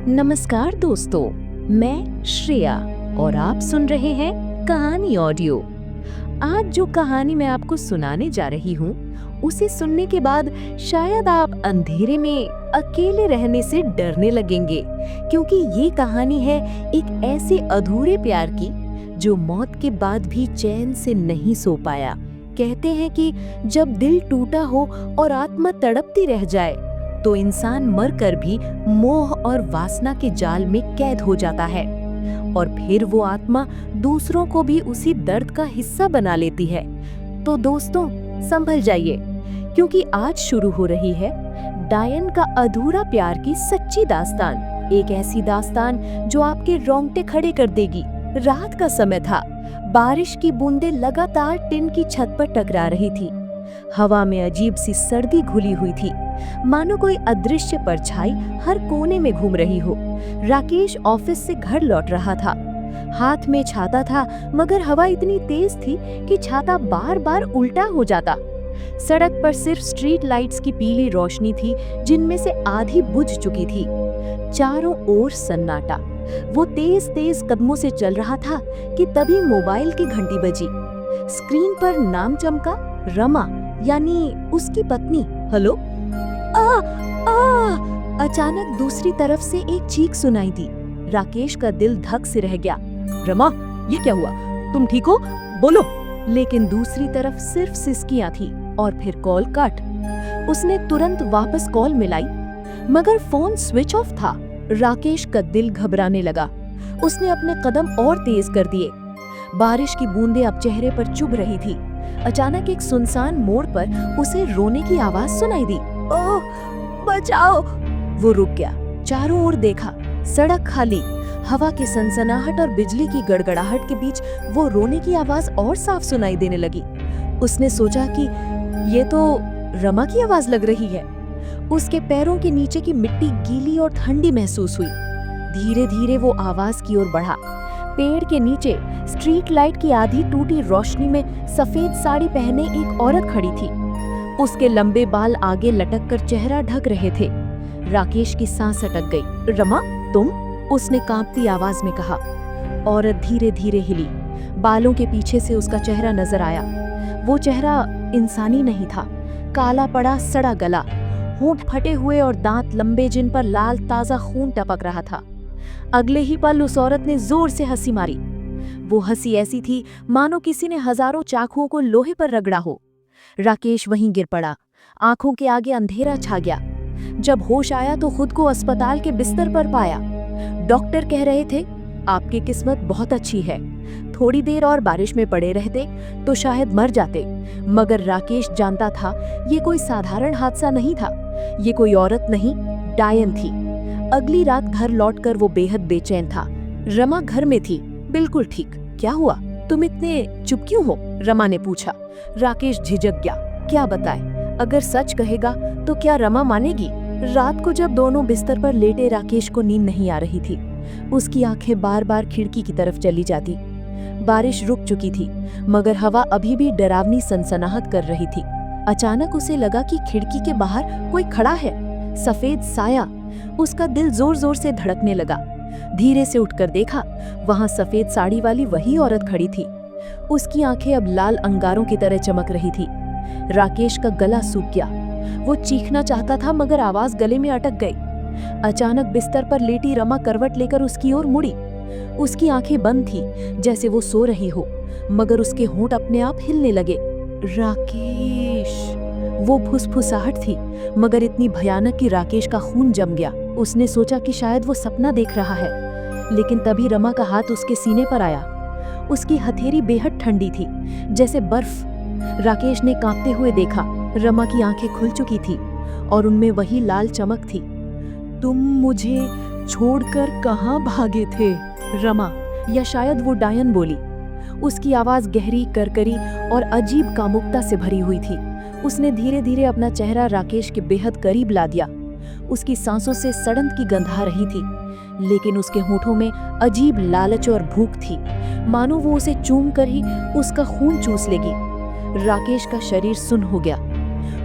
नमस्कार दोस्तों, मैं श्रेया और आप सुन रहे हैं कहानी ऑडियो। आज जो कहानी मैं आपको सुनाने जा रही हूँ, उसे सुनने के बाद शायद आप अंधेरे में अकेले रहने से डरने लगेंगे, क्योंकि ये कहानी है एक ऐसे अधूरे प्यार की जो मौत के बाद भी चैन से नहीं सो पाया। कहते हैं कि जब दिल टूटा हो और आत्मा तड़पती रह जाए तो इंसान मरकर भी मोह और वासना के जाल में कैद हो जाता है और फिर वो आत्मा दूसरों को भी उसी दर्द का हिस्सा बना लेती है। तो दोस्तों, संभल जाइए, क्योंकि आज शुरू हो रही है डायन का अधूरा प्यार की सच्ची दास्तान। एक ऐसी दास्तान जो आपके रोंगटे खड़े कर देगी। रात का समय था, बारिश की बूंदें लगातार टिन की छत पर टकरा रही थी। हवा में अजीब सी सर्दी घुली हुई थी, मानो कोई अदृश्य परछाई हर कोने में घूम रही हो। राकेश ऑफिस से घर लौट रहा था। हाथ में छाता था, मगर हवा इतनी तेज थी कि छाता बार बार उल्टा हो जाता। सड़क पर सिर्फ स्ट्रीट लाइट्स की पीली रोशनी थी, जिनमें से आधी बुझ चुकी थी। चारों ओर सन्नाटा। वो तेज तेज कदमों से चल रहा था कि तभी मोबाइल की घंटी बजी। स्क्रीन पर नाम चमका, रमा, यानी उसकी पत्नी। हेलो। अचानक दूसरी तरफ से एक चीख सुनाई दी। राकेश का दिल धक से रह गया। रमा, ये क्या हुआ? तुम ठीक हो? बोलो। लेकिन दूसरी तरफ सिर्फ सिसकियां थी और फिर कॉल कट। उसने तुरंत वापस कॉल मिलाई, मगर फोन स्विच ऑफ था। राकेश का दिल घबराने लगा। उसने अपने कदम और तेज कर दिए। बारिश की बूंदें अब चेहरे पर चुभ रही थी। अचानक एक सुनसान मोड़ पर उसे रोने की आवाज सुनाई दी। ओह, बचाओ! वो रुक गया। चारों ओर देखा, सड़क खाली। हवा की सनसनाहट और बिजली की गड़गड़ाहट के बीच वो रोने की आवाज और साफ सुनाई देने लगी। उसने सोचा कि ये तो रमा की आवाज लग रही है। उसके पैरों के नीचे की मिट्टी गीली और ठंडी महसूस हुई। धीरे धीरे वो आवाज की ओर बढ़ा। पेड़ के नीचे स्ट्रीट लाइट की आधी टूटी रोशनी में सफेद साड़ी पहने एक औरत खड़ी थी। उसके लंबे बाल आगे लटक कर चेहरा ढक रहे थे। राकेश की सांस अटक गई। रमा, तुम? उसने कांपती आवाज में कहा। औरत धीरे धीरे हिली। बालों के पीछे से उसका चेहरा नजर आया। वो चेहरा इंसानी नहीं था। काला पड़ा सड़ा गला, होंठ फटे हुए और दांत लंबे जिन पर लाल ताजा खून टपक रहा था। अगले ही पल उस औरत ने जोर से हंसी मारी। वो हंसी ऐसी थी मानो किसी ने हजारों चाकुओं को लोहे पर रगड़ा हो। राकेश वहीं गिर पड़ा। आंखों के आगे अंधेरा छा गया। जब होश आया तो खुद को अस्पताल के बिस्तर पर पाया। डॉक्टर कह रहे थे, आपकी किस्मत बहुत अच्छी है। थोड़ी देर और बारिश में पड़े रहते तो शायद मर जाते। मगर राकेश जानता था ये कोई साधारण हादसा नहीं था। ये कोई औरत नहीं, डायन थी। अगली रात घर लौटकर वो बेहद बेचैन था। रमा घर में थी, बिल्कुल ठीक। क्या हुआ? तुम इतने चुप क्यों हो? रमा ने पूछा। राकेश झिझक गया। क्या बताए? अगर सच कहेगा तो क्या रमा मानेगी? रात को जब दोनों बिस्तर पर लेटे राकेश को नींद नहीं आ रही थी। उसकी आंखें बार बार खिड़की की तरफ चली जाती। बारिश रुक चुकी थी, मगर हवा अभी भी डरावनी सनसनाहट कर रही थी। अचानक उसे लगा कि खिड़की के बाहर कोई खड़ा है, सफेद साया। उसका दिल जोर जोर से धड़कने लगा। धीरे से उठकर देखा, वहां सफेद साड़ी वाली वही औरत खड़ी थी। उसकी आंखें अब लाल अंगारों की तरह चमक रही थी। राकेश का गला सूख गया। वो चीखना चाहता था, मगर आवाज गले में अटक गई। अचानक बिस्तर पर लेटी रमा करवट लेकर उसकी ओर मुड़ी। उसकी आंखें बंद थी, जैसे वो सो रही हो, मगर उसके होंठ अपने आप हिलने लगे। राकेश! वो फुसफुसाहट थी, मगर इतनी भयानक कि राकेश का खून जम गया। उसने सोचा कि शायद वो सपना देख रहा है, लेकिन तभी रमा का हाथ उसके सीने पर आया। उसकी हथेली बेहद ठंडी थी, जैसे बर्फ। राकेश ने कांपते हुए देखा, रमा की आंखें खुल चुकी थी और उनमें वही लाल चमक थी। तुम मुझे छोड़कर कहाँ भागे थे? रमा, या शायद वो डायन बोली। उसकी आवाज गहरी, करकरी और अजीब कामुकता से भरी हुई थी। उसने धीरे धीरे अपना चेहरा राकेश के बेहद करीब ला दिया। उसकी सांसों से सड़न की गंध आ रही थी, लेकिन उसके होठों में अजीब लालच और भूख थी, मानो वो उसे चूम कर ही उसका खून चूस लेगी। राकेश का शरीर सुन्न हो गया।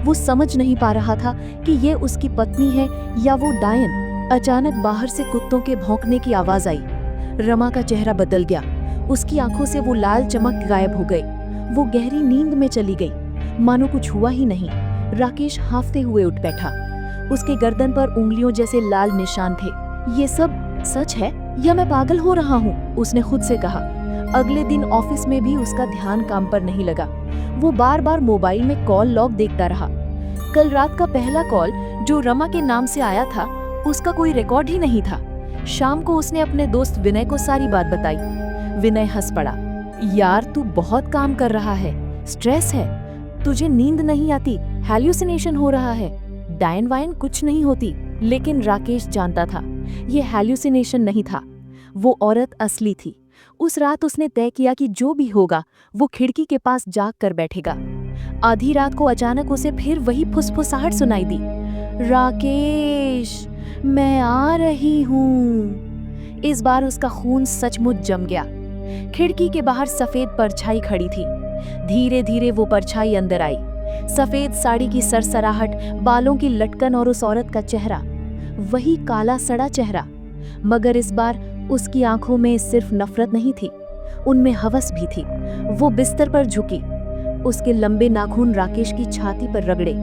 वो समझ नहीं पा रहा था कि ये उसकी पत्नी है या वो डायन। अचानक बाहर से कुत्तों के भौंकने की आवाज आई। रमा का चेहरा बदल गया। उसकी आंखों से वो लाल चमक गायब हो गई। वो गहरी नींद में चली गई, मानो कुछ हुआ ही नहीं। राकेश हांफते हुए उठ बैठा। उसके गर्दन पर उंगलियों जैसे लाल निशान थे। ये सब सच है या मैं पागल हो रहा हूँ? उसने खुद से कहा। अगले दिन ऑफिस में भी उसका ध्यान काम पर नहीं लगा। वो बार बार मोबाइल में कॉल लॉग देखता रहा। कल रात का पहला कॉल जो रमा के नाम से आया था, उसका कोई रिकॉर्ड ही नहीं था। शाम को उसने अपने दोस्त विनय को सारी बात बताई। विनय हंस पड़ा। यार तू बहुत काम कर रहा है, स्ट्रेस है, तुझे नींद नहीं आती, हैल्यूसिनेशन हो रहा है। डायन वायन कुछ नहीं होती। लेकिन राकेश जानता था ये हैल्यूसिनेशन नहीं था, वो औरत असली थी। उस रात उसने तय किया कि जो भी होगा वो खिड़की के पास जाग कर बैठेगा। आधी रात को अचानक उसे फिर वही फुसफुसाहट सुनाई दी। राकेश, मैं आ रही हूँ। इस बार उसका खून सचमुच जम गया। खिड़की के बाहर सफेद परछाई खड़ी थी। धीरे धीरे वो परछाई अंदर आई। सफेद साड़ी की सरसराहट, बालों की लटकन और उस औरत का चेहरा, वही काला सड़ा चेहरा। मगर इस बार उसकी आंखों में सिर्फ नफरत नहीं थी, उनमें हवस भी थी। वो बिस्तर पर झुकी, उसके लंबे नाखून राकेश की छाती पर रगड़े।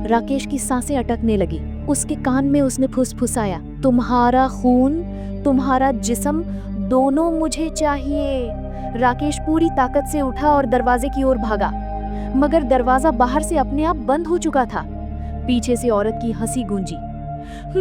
राकेश की सांसें अटकने लगी। उसके कान में उसने फुसफुसाया, तुम्हारा खून, तुम्हारा जिस्म, दोनों मुझे चाहिए। राकेश पूरी ताकत से उठा और दरवाजे की ओर भागा, मगर दरवाजा बाहर से अपने आप बंद हो चुका था। पीछे से औरत की हंसी गूंजी।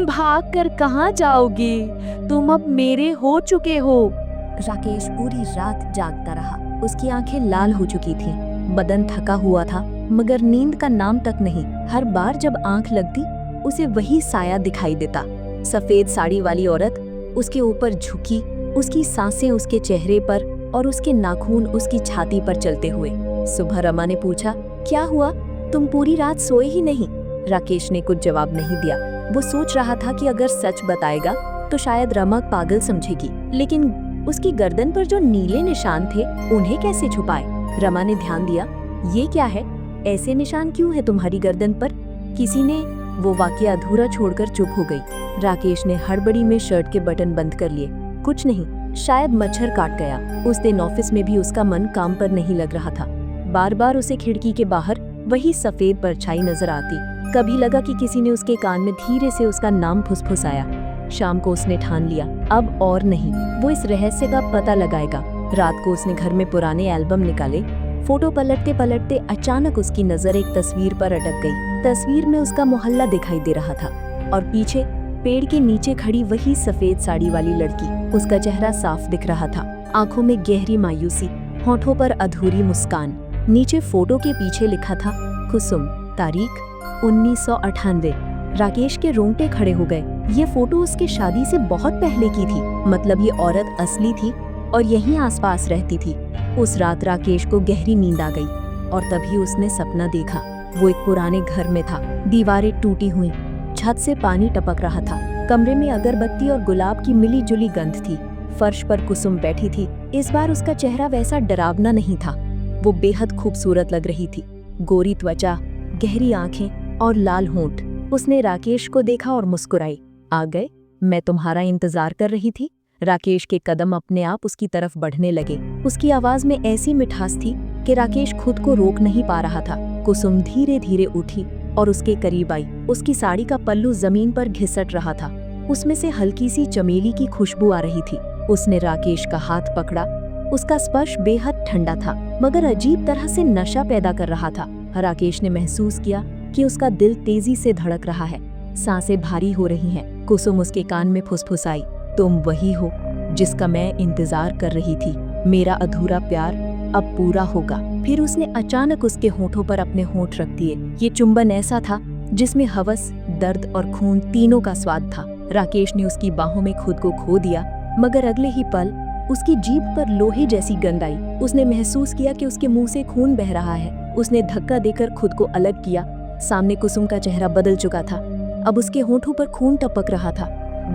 भाग कर कहाँ जाओगे? तुम अब मेरे हो चुके हो। राकेश पूरी रात जागता रहा। उसकी आंखें लाल हो चुकी थीं, बदन थका हुआ था, मगर नींद का नाम तक नहीं। हर बार जब आंख लगती उसे वही साया दिखाई देता। सफेद साड़ी वाली औरत उसके ऊपर झुकी, उसकी सांसें उसके चेहरे पर और उसके नाखून उसकी छाती पर चलते हुए। सुबह रमा ने पूछा, क्या हुआ? तुम पूरी रात सोए ही नहीं? राकेश ने कुछ जवाब नहीं दिया। वो सोच रहा था कि अगर सच बताएगा तो शायद रमा पागल समझेगी, लेकिन उसकी गर्दन पर जो नीले निशान थे उन्हें कैसे छुपाए? रमा ने ध्यान दिया, ये क्या है? ऐसे निशान क्यों है तुम्हारी गर्दन पर? किसी ने? वो वाकया अधूरा छोड़कर चुप हो गई। राकेश ने हड़बड़ी में शर्ट के बटन बंद कर लिए। कुछ नहीं, शायद मच्छर काट गया। उस दिन ऑफिस में भी उसका मन काम पर नहीं लग रहा था। बार बार उसे खिड़की के बाहर वही सफेद परछाई नजर आती। कभी लगा कि किसी ने उसके कान में धीरे से उसका नाम फुसफुसाया। शाम को उसने ठान लिया, अब और नहीं, वो इस रहस्य का पता लगाएगा। रात को उसने घर में पुराने एल्बम निकाले। फोटो पलटते पलटते अचानक उसकी नजर एक तस्वीर पर अटक गई। तस्वीर में उसका मोहल्ला दिखाई दे रहा था और पीछे पेड़ के नीचे खड़ी वही सफेद साड़ी वाली लड़की। उसका चेहरा साफ दिख रहा था, आंखों में गहरी मायूसी, होठों पर अधूरी मुस्कान। नीचे फोटो के पीछे लिखा था कुसुम, तारीख 1998। राकेश के रोंगटे खड़े हो गए। ये फोटो उसके शादी से बहुत पहले की थी। मतलब ये औरत असली थी और यहीं आसपास रहती थी। उस रात राकेश को गहरी नींद आ गई और तभी उसने सपना देखा। वो एक पुराने घर में था। दीवारें टूटी हुई, छत से पानी टपक रहा था। कमरे में अगरबत्ती और गुलाब की मिली जुली गंध थी। फर्श पर कुसुम बैठी थी। इस बार उसका चेहरा वैसा डरावना नहीं था, वो बेहद खूबसूरत लग रही थी। गोरी त्वचा, गहरी आंखें और लाल होंठ। उसने राकेश को देखा और मुस्कुराई। आ गए, मैं तुम्हारा इंतजार कर रही थी। राकेश के कदम अपने आप उसकी तरफ बढ़ने लगे। उसकी आवाज में ऐसी मिठास थी कि राकेश खुद को रोक नहीं पा रहा था। कुसुम धीरे धीरे उठी और उसके करीब आई। उसकी साड़ी का पल्लू जमीन पर घिसट रहा था। उसमें से हल्की सी चमेली की खुशबू आ रही थी। उसने राकेश का हाथ पकड़ा। उसका स्पर्श बेहद ठंडा था, मगर अजीब तरह से नशा पैदा कर रहा था। राकेश ने महसूस किया कि उसका दिल तेजी से धड़क रहा है, सांसें भारी हो रही हैं। कुसुम उसके कान में फुसफुसाई, तुम वही हो जिसका मैं इंतजार कर रही थी। मेरा अधूरा प्यार अब पूरा होगा। फिर उसने अचानक उसके होठों पर अपने होठ रख दिए। ये चुंबन ऐसा था जिसमें हवस, दर्द और खून तीनों का स्वाद था। राकेश ने उसकी बाहों में खुद को खो दिया, मगर अगले ही पल उसकी जीभ पर लोहे जैसी गंध आई। उसने महसूस किया कि उसके मुंह से खून बह रहा है। उसने धक्का देकर खुद को अलग किया। सामने कुसुम का चेहरा बदल चुका था। अब उसके होठों पर खून टपक रहा था।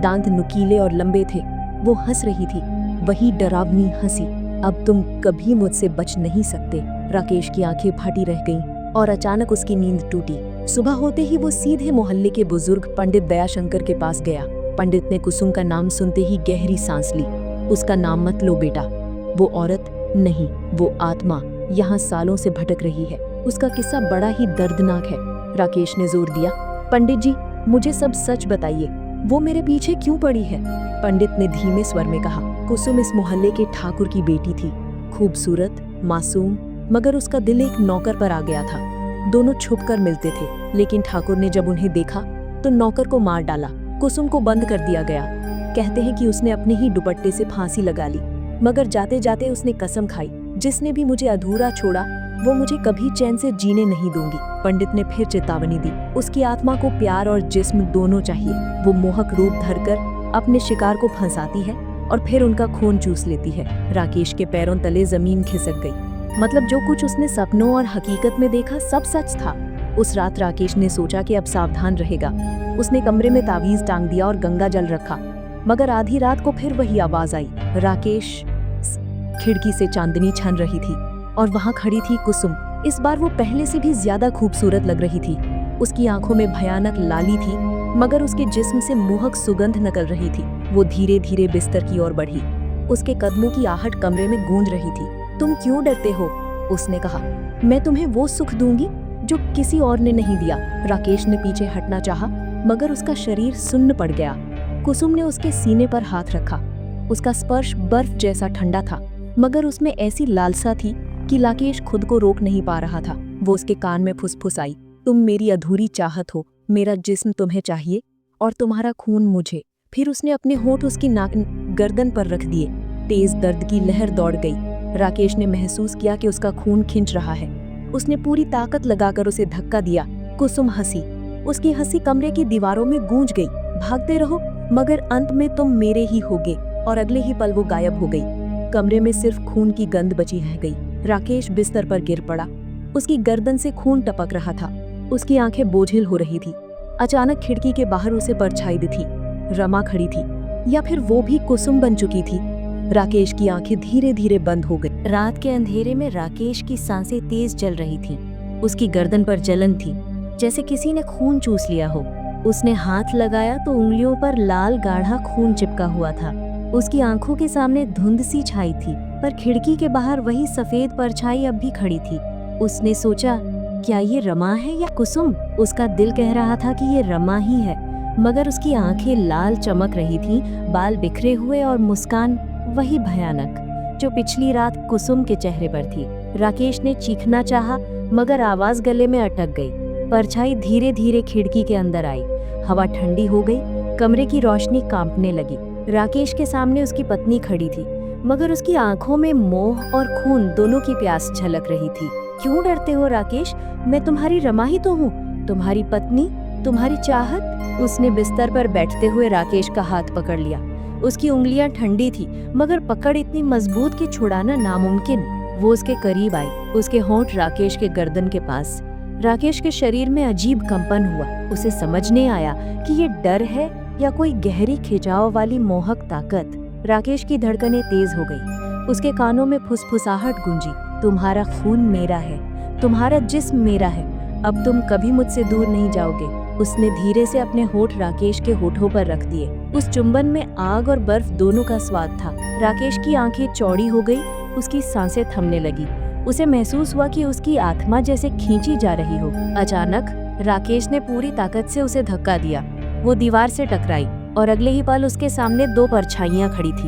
दांत नुकीले और लंबे थे। वो हंस रही थी, वही डरावनी हंसी। अब तुम कभी मुझसे बच नहीं सकते। राकेश की आंखें फटी रह गईं और अचानक उसकी नींद टूटी। सुबह होते ही वो सीधे मोहल्ले के बुजुर्ग पंडित दयाशंकर के पास गया। पंडित ने कुसुम का नाम सुनते ही गहरी सांस ली। उसका नाम मत लो बेटा, वो औरत नहीं, वो आत्मा यहाँ सालों से भटक रही है। उसका किस्सा बड़ा ही दर्दनाक है। राकेश ने जोर दिया, पंडित जी मुझे सब सच बताइए, वो मेरे पीछे क्यों पड़ी है? पंडित ने धीमे स्वर में कहा, कुसुम इस मोहल्ले के ठाकुर की बेटी थी, खूबसूरत, मासूम, मगर उसका दिल एक नौकर पर आ गया था। दोनों छुपकर मिलते थे, लेकिन ठाकुर ने जब उन्हें देखा तो नौकर को मार डाला। कुसुम को बंद कर दिया गया। कहते हैं कि उसने अपने ही दुपट्टे से फांसी लगा ली, मगर जाते जाते उसने कसम खाई, जिसने भी मुझे अधूरा छोड़ा वो मुझे कभी चैन से जीने नहीं दूंगी। पंडित ने फिर चेतावनी दी, उसकी आत्मा को प्यार और जिस्म दोनों चाहिए। वो मोहक रूप धरकर अपने शिकार को फंसाती है और फिर उनका खून चूस लेती है। राकेश के पैरों तले जमीन खिसक गई। मतलब जो कुछ उसने सपनों और हकीकत में देखा सब सच था। उस रात राकेश ने सोचा कि अब सावधान रहेगा। उसने कमरे में तावीज टांग दिया और गंगा जल रखा, मगर आधी रात को फिर वही आवाज आई। राकेश खिड़की से चांदनी छन रही थी और वहां खड़ी थी कुसुम। इस बार वो पहले से भी ज्यादा खूबसूरत लग रही थी। उसकी आंखों में भयानक लाली थी, मगर उसके जिस्म से मोहक सुगंध निकल रही थी। वो धीरे धीरे बिस्तर की ओर बढ़ी। उसके कदमों की आहट कमरे में गूंज रही थी। तुम क्यों डरते हो? उसने कहा, मैं तुम्हें वो सुख दूंगी जो किसी और ने नहीं दिया। राकेश ने पीछे हटना चाहा, मगर उसका शरीर सुन्न पड़ गया। कुसुम ने उसके सीने पर हाथ रखा। उसका स्पर्श बर्फ जैसा ठंडा था, मगर उसमें ऐसी लालसा थी कि राकेश खुद को रोक नहीं पा रहा था। वो उसके कान में फुसफुसाई, तुम मेरी अधूरी चाहत हो, मेरा जिस्म तुम्हें चाहिए और तुम्हारा खून मुझे। फिर उसने अपने होंठ उसकी नाक गर्दन पर रख दिए। तेज दर्द की लहर दौड़ गई। राकेश ने महसूस किया कि उसका खून खिंच रहा है। उसने पूरी ताकत लगाकर उसे धक्का दिया। कुसुम हंसी। उसकी हंसी कमरे की दीवारों में गूंज गई। भागते रहो, मगर अंत में तुम मेरे ही होगे। और अगले ही पल वो गायब हो गई। कमरे में सिर्फ खून की गंध बची रह गई। राकेश बिस्तर पर गिर पड़ा। उसकी गर्दन से खून टपक रहा था। उसकी आंखें बोझिल हो रही थी। अचानक खिड़की के बाहर उसे परछाई दिखी। रमा खड़ी थी, या फिर वो भी कुसुम बन चुकी थी। राकेश की आंखें धीरे धीरे बंद हो गई। रात के अंधेरे में राकेश की सांसें तेज चल रही थीं। उसकी गर्दन पर जलन थी, जैसे किसी ने खून चूस लिया हो। उसने हाथ लगाया तो उंगलियों पर लाल गाढ़ा खून चिपका हुआ था। उसकी आंखों के सामने धुंध सी छाई थी, पर खिड़की के बाहर वही सफेद परछाई अब भी खड़ी थी। उसने सोचा, क्या ये रमा है या कुसुम? उसका दिल कह रहा था कि ये रमा ही है, मगर उसकी आंखें लाल चमक रही थीं, बाल बिखरे हुए और मुस्कान वही भयानक जो पिछली रात कुसुम के चेहरे पर थी। राकेश ने चीखना चाहा, मगर आवाज गले में अटक गई। परछाई धीरे धीरे खिड़की के अंदर आई। हवा ठंडी हो गई। कमरे की रोशनी कांपने लगी। राकेश के सामने उसकी पत्नी खड़ी थी, मगर उसकी आंखों में मोह और खून दोनों की प्यास झलक रही थी। क्यों डरते हो राकेश? मैं तुम्हारी रमा ही तो हूँ, तुम्हारी पत्नी, तुम्हारी चाहत। उसने बिस्तर पर बैठते हुए राकेश का हाथ पकड़ लिया। उसकी उंगलियां ठंडी थी, मगर पकड़ इतनी मजबूत कि छुड़ाना नामुमकिन। वो उसके करीब आई, उसके होंठ राकेश के गर्दन के पास। राकेश के शरीर में अजीब कंपन हुआ। उसे समझ नहीं आया कि ये डर है या कोई गहरी खिंचाव वाली मोहक ताकत। राकेश की धड़कनें तेज हो गई। उसके कानों में फुसफुसाहट गूंजी, तुम्हारा खून मेरा है, तुम्हारा जिस्म मेरा है, अब तुम कभी मुझसे दूर नहीं जाओगे। उसने धीरे से अपने होठ राकेश के होठों पर रख दिए। उस चुंबन में आग और बर्फ दोनों का स्वाद था। राकेश की आंखें चौड़ी हो गई, उसकी सांसें थमने लगी। उसे महसूस हुआ कि उसकी आत्मा जैसे खींची जा रही हो। अचानक राकेश ने पूरी ताकत से उसे धक्का दिया। वो दीवार से टकराई और अगले ही पल उसके सामने दो परछाइयां खड़ी थी।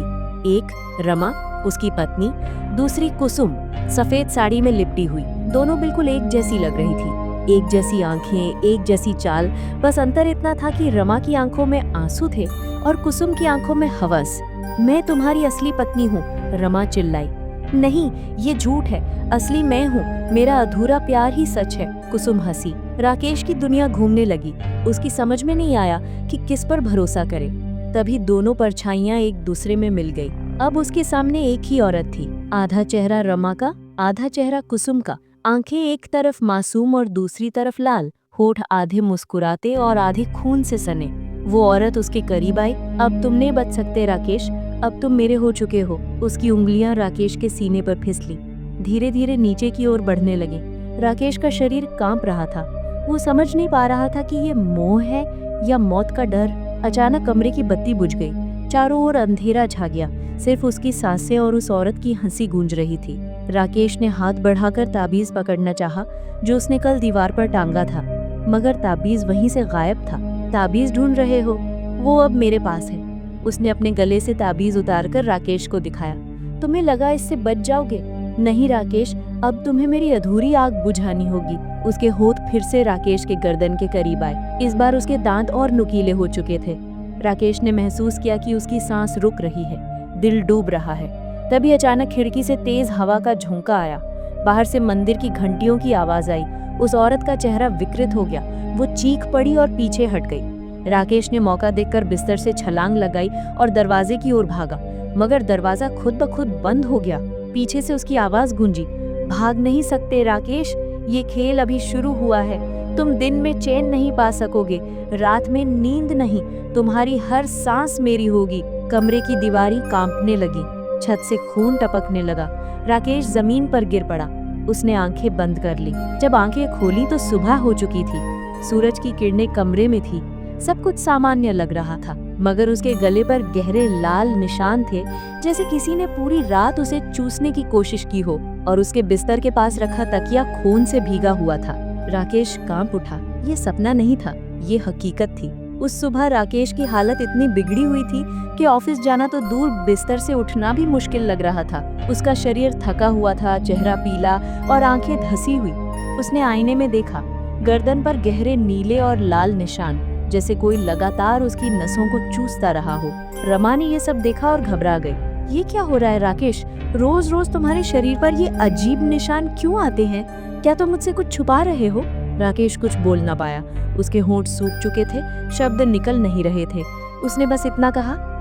एक रमा, उसकी पत्नी, दूसरी कुसुम, सफेद साड़ी में लिपटी हुई। दोनों बिल्कुल एक जैसी लग रही थी, एक जैसी आंखें, एक जैसी चाल। बस अंतर इतना था कि रमा की आंखों में आंसू थे और कुसुम की आंखों में हवस। मैं तुम्हारी असली पत्नी हूँ, रमा चिल्लाई। नहीं, ये झूठ है, असली मैं हूँ, मेरा अधूरा प्यार ही सच है। कुसुम हंसी। राकेश की दुनिया घूमने लगी। उसकी समझ में नहीं आया कि किस पर भरोसा करे। तभी दोनों परछाइयां एक दूसरे में मिल गई। अब उसके सामने एक ही औरत थी, आधा चेहरा रमा का, आधा चेहरा कुसुम का। आंखें एक तरफ मासूम और दूसरी तरफ लाल, होठ आधे मुस्कुराते और आधे खून से सने। वो औरत उसके करीब आई। अब तुम नहीं बच सकते राकेश, अब तुम मेरे हो चुके हो। उसकी उंगलियां राकेश के सीने पर फिसली, धीरे धीरे नीचे की ओर बढ़ने लगी। राकेश का शरीर कांप रहा था। वो समझ नहीं पा रहा था कि ये मोह है या मौत का डर। अचानक कमरे की बत्ती बुझ गई। चारों ओर अंधेरा छा गया। सिर्फ उसकी सांसें और उस औरत की हंसी गूंज रही थी। राकेश ने हाथ बढ़ाकर ताबीज पकड़ना चाहा जो उसने कल दीवार पर टांगा था, मगर ताबीज वहीं से गायब था। ताबीज ढूंढ रहे हो? वो अब मेरे पास है। उसने अपने गले से ताबीज उतारकर राकेश को दिखाया। तुम्हें लगा इससे बच जाओगे? नहीं राकेश, अब तुम्हें मेरी अधूरी आग बुझानी होगी। उसके होठ फिर से राकेश के गर्दन के करीब आए। इस बार उसके दांत और नुकीले हो चुके थे। राकेश ने महसूस किया कि उसकी सांस रुक रही है, दिल डूब रहा है। तभी अचानक खिड़की से तेज हवा का झोंका आया। बाहर से मंदिर की घंटियों की आवाज आई। उस औरत का चेहरा विकृत हो गया। वो चीख पड़ी और पीछे हट गई। राकेश ने मौका देखकर बिस्तर से छलांग लगाई और दरवाजे की ओर भागा, मगर दरवाजा खुद ब खुद बंद हो गया। पीछे से उसकी आवाज गूंजी, भाग नहीं सकते राकेश, ये खेल अभी शुरू हुआ है। तुम दिन में चैन नहीं पा सकोगे, रात में नींद नहीं, तुम्हारी हर सांस मेरी होगी। कमरे की दीवारें कांपने लगी, छत से खून टपकने लगा। राकेश जमीन पर गिर पड़ा। उसने आंखें बंद कर ली। जब आंखें खोली तो सुबह हो चुकी थी। सूरज की किरणें कमरे में थी। सब कुछ सामान्य लग रहा था, मगर उसके गले पर गहरे लाल निशान थे, जैसे किसी ने पूरी रात उसे चूसने की कोशिश की हो। और उसके बिस्तर के पास रखा तकिया खून से भीगा हुआ था। राकेश कांप उठा। ये सपना नहीं था, ये हकीकत थी। उस सुबह राकेश की हालत इतनी बिगड़ी हुई थी कि ऑफिस जाना तो दूर, बिस्तर से उठना भी मुश्किल लग रहा था। उसका शरीर थका हुआ था, चेहरा पीला और आंखें धसी हुई। उसने आईने में देखा, गर्दन पर गहरे नीले और लाल निशान, जैसे कोई लगातार उसकी नसों को चूसता रहा हो। रमा ने ये सब देखा और घबरा गई। ये क्या हो रहा है राकेश? रोज रोज तुम्हारे शरीर पर ये अजीब निशान क्यों आते हैं? क्या तुम मुझसे कुछ छुपा रहे हो? राकेश कुछ बोल ना पाया। उसके होंठ सूख चुके थे, शब्द निकल नहीं रहे थे। उसने बस इतना कहा,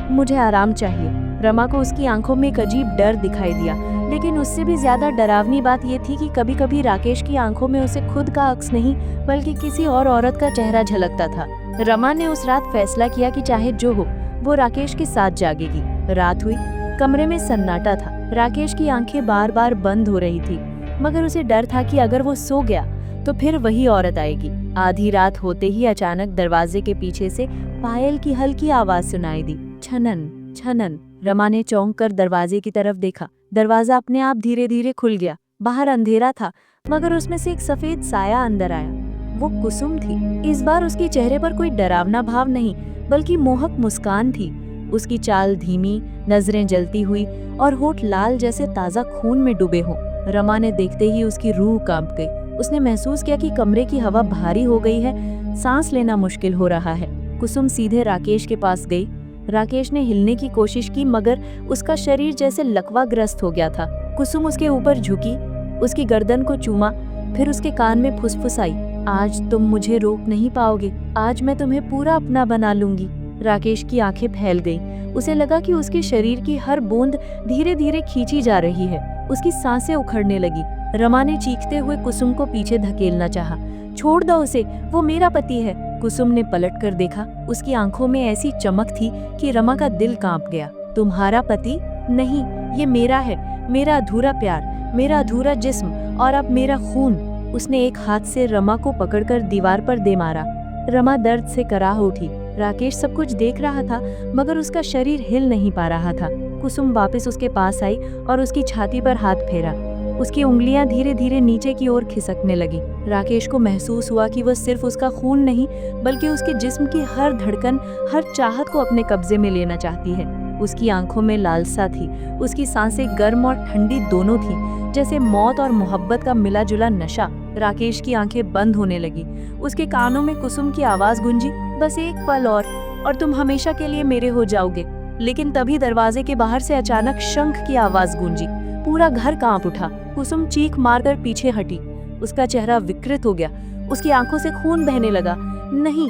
मुझे आराम चाहिए। रमा को उसकी आंखों में एक अजीब डर दिखाई दिया, लेकिन उससे भी ज्यादा डरावनी बात ये थी कि कभी कभी राकेश की आंखों में उसे खुद का अक्स नहीं, बल्कि किसी और औरत का चेहरा झलकता था। रमा ने उस रात फैसला किया कि चाहे जो हो, वो राकेश के साथ जागेगी। रात हुई, कमरे में सन्नाटा था। राकेश की आंखें बार बार बंद हो रही थी, मगर उसे डर था कि अगर वो सो गया तो फिर वही औरत आएगी। आधी रात होते ही अचानक दरवाजे के पीछे से पायल की हल्की आवाज सुनाई दी, छनन छनन। रमा ने चौंक कर दरवाजे की तरफ देखा। दरवाजा अपने आप धीरे धीरे खुल गया। बाहर अंधेरा था, मगर उसमें से एक सफेद साया अंदर आया। वो कुसुम थी। इस बार उसके चेहरे पर कोई डरावना भाव नहीं, बल्कि मोहक मुस्कान थी। उसकी चाल धीमी, नजरें जलती हुई और होठ लाल जैसे ताजा खून में डूबे हों। रमा ने देखते ही उसकी रूह कांप गई। उसने महसूस किया कि कमरे की हवा भारी हो गई है, सांस लेना मुश्किल हो रहा है। कुसुम सीधे राकेश के पास गई। राकेश ने हिलने की कोशिश की, मगर उसका शरीर जैसे लकवाग्रस्त हो गया था। कुसुम उसके ऊपर झुकी, उसकी गर्दन को चूमा, फिर उसके कान में फुसफुसाई, आज तुम मुझे रोक नहीं पाओगे, आज मैं तुम्हें पूरा अपना बना लूंगी। राकेश की आंखें फैल गईं। उसे लगा कि उसके शरीर की हर बूंद धीरे धीरे खींची जा रही है। उसकी सांसें उखड़ने लगी। रमा ने चीखते हुए कुसुम को पीछे धकेलना चाहा। छोड़ दो उसे, वो मेरा पति है। कुसुम ने पलट कर देखा। उसकी आंखों में ऐसी चमक थी कि रमा का दिल कांप गया। तुम्हारा पति? नहीं, ये मेरा है, मेरा अधूरा प्यार, मेरा अधूरा जिस्म और अब मेरा खून। उसने एक हाथ से रमा को पकड़कर दीवार पर दे मारा। रमा दर्द से कराह उठी। राकेश सब कुछ देख रहा था, मगर उसका शरीर हिल नहीं पा रहा था। कुसुम वापस उसके पास आई और उसकी छाती पर हाथ फेरा। उसकी उंगलियां धीरे धीरे नीचे की ओर खिसकने लगी। राकेश को महसूस हुआ कि वह सिर्फ उसका खून नहीं, बल्कि उसके जिस्म की हर धड़कन, हर चाहत को अपने कब्जे में लेना चाहती है। उसकी आंखों में लालसा थी, उसकी सांसें गर्म और ठंडी दोनों थी, जैसे मौत और मोहब्बत का मिला जुला नशा। राकेश की आंखें बंद होने लगी। उसके कानों में कुसुम की आवाज गूंजी, बस एक पल और तुम हमेशा के लिए मेरे हो जाओगे। लेकिन तभी दरवाजे के बाहर से अचानक शंख की आवाज गूंजी। पूरा घर कांप उठा। कुसुम चीख मारकर पीछे हटी। उसका चेहरा विकृत हो गया। उसकी आंखों से खून बहने लगा। नहीं,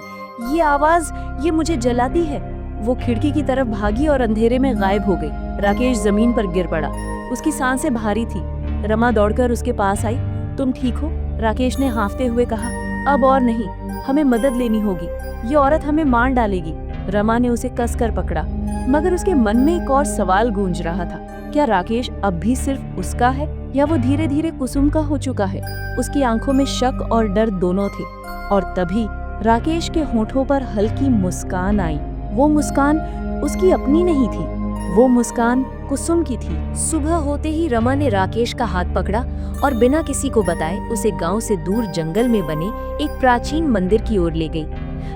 ये आवाज, ये मुझे जलाती है। वो खिड़की की तरफ भागी और अंधेरे में गायब हो गई। राकेश जमीन पर गिर पड़ा। उसकी सांसें भारी थी। रमा दौड़कर उसके पास आई। तुम ठीक हो? राकेश ने हाँफते हुए कहा। अब और नहीं, हमें मदद लेनी होगी, ये औरत हमें मार डालेगी। रमा ने उसे कसकर पकड़ा, मगर उसके मन में एक और सवाल गूंज रहा था। क्या राकेश अब भी सिर्फ उसका है, या वो धीरे धीरे कुसुम का हो चुका है? उसकी आंखों में शक और डर दोनों थे। और तभी राकेश के होठों पर हल्की मुस्कान आई। वो मुस्कान उसकी अपनी नहीं थी, वो मुस्कान कुसुम की थी। सुबह होते ही रमा ने राकेश का हाथ पकड़ा और बिना किसी को बताए उसे गांव से दूर जंगल में बने एक प्राचीन मंदिर की ओर ले गई।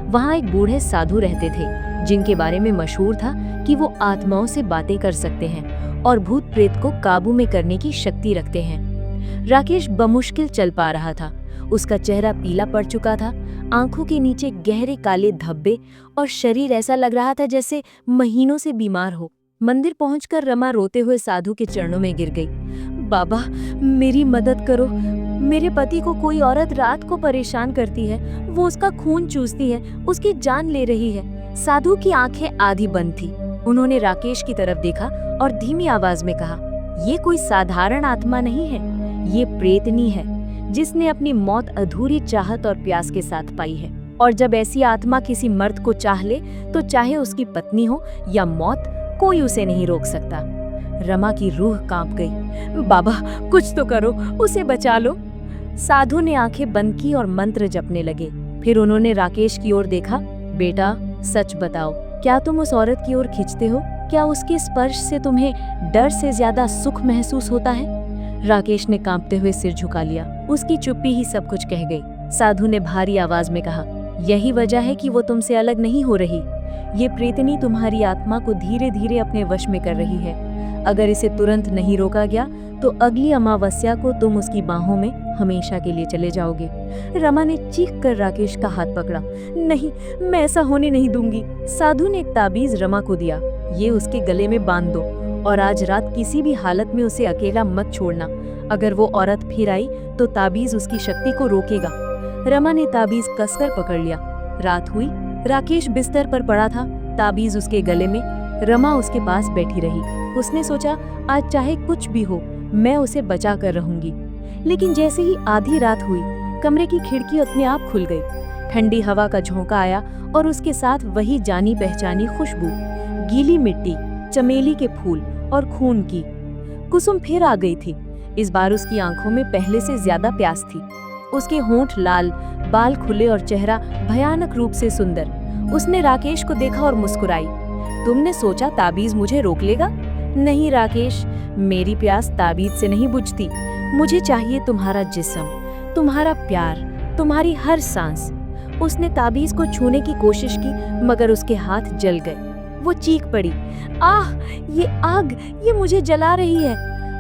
वहां एक बूढ़े साधु रहते थे जिनके बारे में मशहूर था कि वो आत्माओं से बातें कर सकते हैं और भूत प्रेत को काबू में करने की शक्ति रखते हैं। राकेश बमुश्किल चल पा रहा था। उसका चेहरा पीला पड़ चुका था, आंखों के नीचे गहरे काले धब्बे और शरीर ऐसा लग रहा था जैसे महीनों से बीमार हो। मंदिर पहुंचकर रमा रोते हुए साधु के चरणों में गिर गई। बाबा, मेरी मदद करो। मेरे पति को कोई औरत रात को परेशान करती है, वो उसका खून चूसती है, उसकी जान ले रही है। साधु की आंखें आधी बंद थी। उन्होंने राकेश की तरफ देखा और धीमी आवाज में कहा, ये कोई साधारण आत्मा नहीं है, ये प्रेतनी है जिसने अपनी मौत अधूरी चाहत और प्यास के साथ पाई है। और जब ऐसी आत्मा किसी मर्द को चाह ले तो चाहे उसकी पत्नी हो या मौत, कोई उसे नहीं रोक सकता। रमा की रूह कांप गई। बाबा, कुछ तो करो, उसे बचा लो। साधु ने आंखें बंद की और मंत्र जपने लगे। फिर उन्होंने राकेश की ओर देखा। बेटा, सच बताओ, क्या तुम उस औरत की ओर खींचते हो? क्या उसके स्पर्श से तुम्हें डर से ज्यादा सुख महसूस होता है? राकेश ने कांपते हुए सिर झुका लिया। उसकी चुप्पी ही सब कुछ कह गई। साधु ने भारी आवाज में कहा, यही वजह है कि वो तुमसे अलग नहीं हो रही। ये प्रेतनी तुम्हारी आत्मा को धीरे धीरे अपने वश में कर रही है। अगर इसे तुरंत नहीं रोका गया तो अगली अमावस्या को तुम उसकी बाहों में हमेशा के लिए चले जाओगे। रमा ने चीख कर राकेश का हाथ पकड़ा। नहीं, मैं ऐसा होने नहीं दूंगी। साधु ने एक ताबीज रमा को दिया। ये उसके गले में बांध दो और आज रात किसी भी हालत में उसे अकेला मत छोड़ना। अगर वो औरत फिर आई तो ताबीज उसकी शक्ति को रोकेगा। रमा ने ताबीज कसकर पकड़ लिया। रात हुई। राकेश बिस्तर पर पड़ा था, ताबीज उसके गले में। रमा उसके पास बैठी रही। उसने सोचा, आज चाहे कुछ भी हो, मैं उसे बचा कर रहूंगी। लेकिन जैसे ही आधी रात हुई, कमरे की खिड़की अपने आप खुल गई। ठंडी हवा का झोंका आया और उसके साथ वही जानी पहचानी खुशबू, गीली मिट्टी, चमेली के फूल और खून की। कुसुम फिर आ गई थी। इस बार उसकी आंखों में पहले से ज्यादा प्यास थी। उसके होंठ लाल, बाल खुले और चेहरा भयानक रूप से सुंदर। उसने राकेश को देखा और मुस्कुराई। तुमने सोचा ताबीज मुझे रोक लेगा? नहीं राकेश, मेरी प्यास ताबीज से नहीं बुझती। मुझे चाहिए तुम्हारा जिस्म, तुम्हारा प्यार, तुम्हारी हर सांस। उसने ताबीज को छूने की कोशिश की मगर उसके हाथ जल गए। वो चीख पड़ी, आह, ये आग, ये मुझे जला रही है।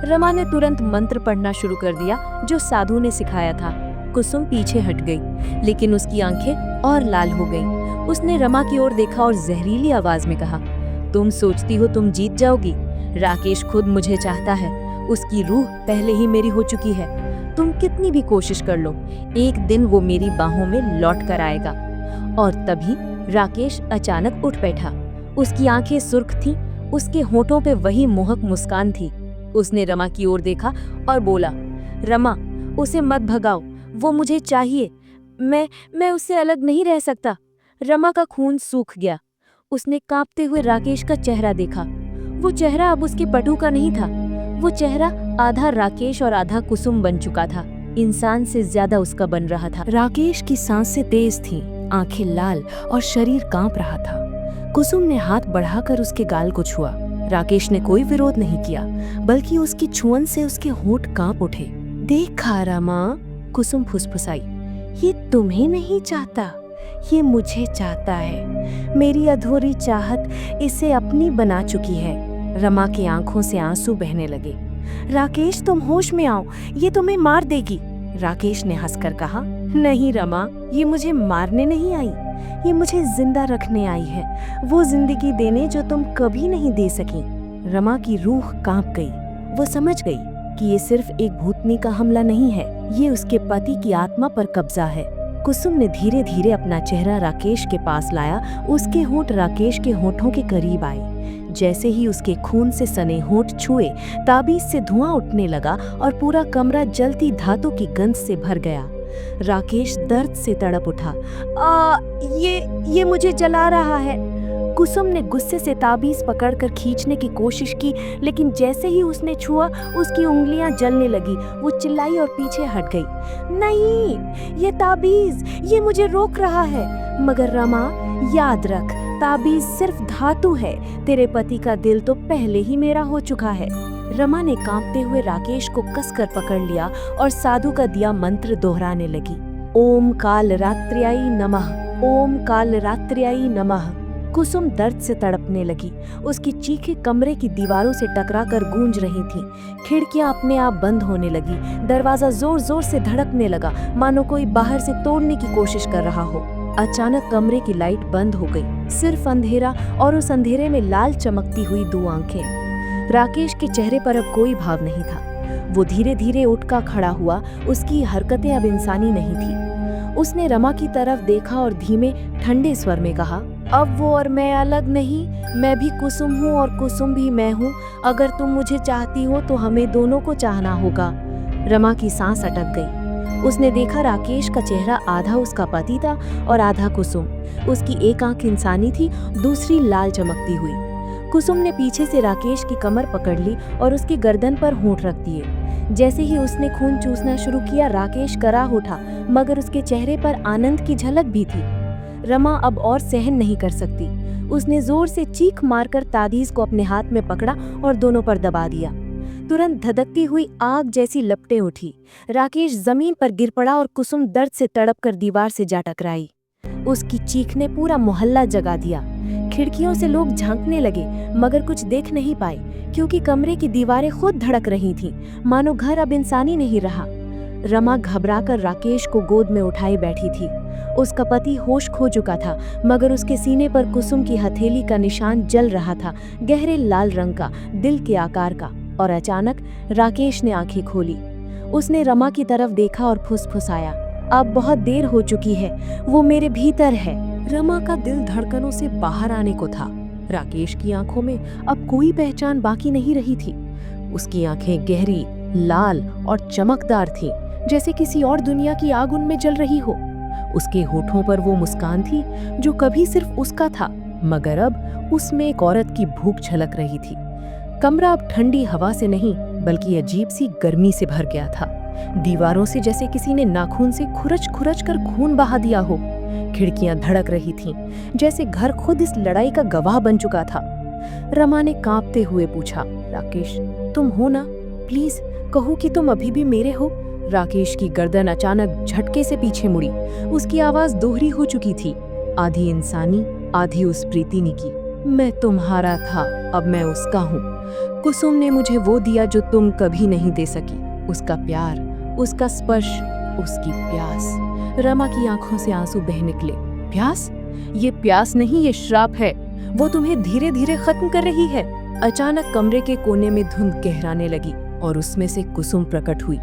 रमा ने तुरंत मंत्र पढ़ना शुरू कर दिया जो साधु ने सिखाया था। कुसुम पीछे हट गई, लेकिन उसकी आंखें और लाल हो गईं। उसने रमा की ओर देखा और जहरीली आवाज में कहा, तुम सोचती हो तुम जीत जाओगी? राकेश खुद मुझे चाहता है। उसकी रूह पहले ही मेरी हो चुकी है। तुम कितनी भी कोशिश कर लो, एक दिन वो मेरी बाहों में लौट कर आएगा। और तभी राकेश अचानक उठ बैठा। उसकी आंखें सुर्ख थीं, उसके होठों पे वही मोहक मुस्कान थी। उसने रमा की ओर देखा और बोला, रमा, उसे मत भगाओ, वो मुझे चाहिए। मैं उससे अलग नहीं रह सकता। रमा का खून सूख गया। उसने कांपते हुए राकेश का चेहरा देखा। वो चेहरा अब उसके पटु का नहीं था। वो चेहरा आधा राकेश और आधा कुसुम बन चुका था। इंसान से ज्यादा उसका बन रहा था। राकेश की सांसें तेज थीं, आंखें लाल और शरीर कांप रहा था। कुसुम ने हाथ बढ़ाकर उसके गाल को छुआ। राकेश ने कोई विरोध नहीं किया, बल्कि उसकी छुअन से उसके होंठ कांप उठे। देखा रमा, कुसुम फुसफुसाई, ये तुम्हें नहीं चाहता, ये मुझे चाहता है। मेरी अधूरी चाहत इसे अपनी बना चुकी है। रमा की आंखों से आंसू बहने लगे। राकेश, तुम होश में आओ, ये तुम्हें मार देगी। राकेश ने हंसकर कहा, नहीं रमा, ये मुझे मारने नहीं आई, ये मुझे जिंदा रखने आई है, वो जिंदगी देने जो तुम कभी नहीं दे सकी। रमा की रूह कांप गई। वो समझ गई कि ये सिर्फ एक भूतनी का हमला नहीं है, ये उसके पति की आत्मा पर कब्जा है। कुसुम ने धीरे धीरे अपना चेहरा राकेश के पास लाया। उसके होंठ राकेश के होठों के करीब आए। जैसे ही उसके खून से सने होंठ छुए, ताबीज से धुआं उठने लगा और पूरा कमरा जलती धातु की गंध से भर गया। राकेश दर्द से तड़प उठा। ये मुझे जला रहा है। कुसुम ने गुस्से से ताबीज पकड़कर खींचने की कोशिश की, लेकिन जैसे ही उसने छुआ उसकी उंगलियां जलने लगी। वो चिल्लाई और पीछे हट गई। नहीं, ये ताबीज, ये मुझे रोक रहा है। मगर रमा, याद रख, ताबीज सिर्फ धातु है। तेरे पति का दिल तो पहले ही मेरा हो चुका है। रमा ने कांपते हुए राकेश को कसकर पकड़ लिया और साधु का दिया मंत्र दोहराने लगी। ओम कालरात्र्याय नमः, ओम कालरात्र्याय नमः। कुसुम दर्द से तड़पने लगी। उसकी चीखें कमरे की दीवारों से टकराकर गूंज रही थीं। खिड़कियां अपने आप बंद होने लगी। दरवाजा जोर जोर से धड़कने लगा, मानो कोई बाहर से तोड़ने की कोशिश कर रहा हो। अचानक कमरे की लाइट बंद हो गई। सिर्फ अंधेरा और उस अंधेरे में लाल चमकती हुई 2 आंखें। राकेश के चेहरे पर अब कोई भाव नहीं था। वो धीरे धीरे उठकर खड़ा हुआ। उसकी हरकतें अब इंसानी नहीं थी। उसने रमा की तरफ देखा और धीमे ठंडे स्वर में कहा, अब वो और मैं अलग नहीं, मैं भी कुसुम हूँ और कुसुम भी मैं हूँ। अगर तुम मुझे चाहती हो तो हमें दोनों को चाहना होगा। रमा की सांस अटक गई। उसने देखा राकेश का चेहरा आधा उसका पति था और आधा कुसुम। उसकी एक आंख इंसानी थी, दूसरी लाल चमकती हुई। कुसुम ने पीछे से राकेश की कमर पकड़ ली और उसकी गर्दन पर होंठ रख दिए। जैसे ही उसने खून चूसना शुरू किया, राकेश कराह उठा, मगर उसके चेहरे पर आनंद की झलक भी थी। रमा अब और सहन नहीं कर सकती। उसने जोर से चीख मारकर ताबीज को अपने हाथ में पकड़ा और दोनों पर दबा दिया। तुरंत धधकती हुई आग जैसी लपटें उठी। राकेश जमीन पर गिर पड़ा और कुसुम दर्द से तड़पकर दीवार से जा टकराई। उसकी चीख ने पूरा मोहल्ला जगा दिया। खिड़कियों से लोग झांकने लगे, मगर कुछ देख नहीं पाए, क्योंकि कमरे की दीवारें खुद धड़क रही थीं, मानो घर अब इंसानी नहीं रहा। रमा घबराकर राकेश को गोद में उठाए बैठी थी। उसका पति होश खो चुका था, मगर उसके सीने पर कुसुम की हथेली का निशान जल रहा था, गहरे लाल रंग का, दिल के आकार का। और अचानक राकेश ने आंखें खोली। उसने रमा की तरफ देखा और फुसफुसाया, अब बहुत देर हो चुकी है, वो मेरे भीतर है। रमा का दिल धड़कनों से बाहर आने को था। राकेश की आंखों में अब कोई पहचान बाकी नहीं रही थी। उसकी आंखें गहरी, लाल और चमकदार थीं, जैसे किसी और दुनिया की आग उनमें जल रही हो। उसके होठों पर वो मुस्कान थी जो कभी सिर्फ उसका था, मगर अब उसमें एक औरत की भूख झलक रही थी। कमरा अब ठंडी हवा से नहीं, बल्कि अजीब सी गर्मी से भर गया था। दीवारों से जैसे किसी ने नाखून से खुरच खुरच कर खून बहा दिया हो। खिड़कियां धड़क रही थीं, जैसे घर खुद इस लड़ाई का गवाह बन चुका था। रमा ने कांपते हुए पूछा, राकेश, तुम हो ना? प्लीज कहो कि तुम अभी भी मेरे हो। राकेश की गर्दन अचानक झटके से पीछे मुड़ी। उसकी आवाज दोहरी हो चुकी थी, आधी इंसानी, आधी उस प्रीतिनी की। मैं तुम्हारा था, अब मैं उसका हूँ। कुसुम ने मुझे वो दिया जो तुम कभी नहीं दे सकी, उसका प्यार, उसका स्पर्श, उसकी प्यास। रमा की आंखों से आंसू बह निकले। प्यास? ये प्यास नहीं, ये श्राप है। वो तुम्हें धीरे धीरे खत्म कर रही है। अचानक कमरे के कोने में धुंध गहराने लगी और उसमें से कुसुम प्रकट हुई।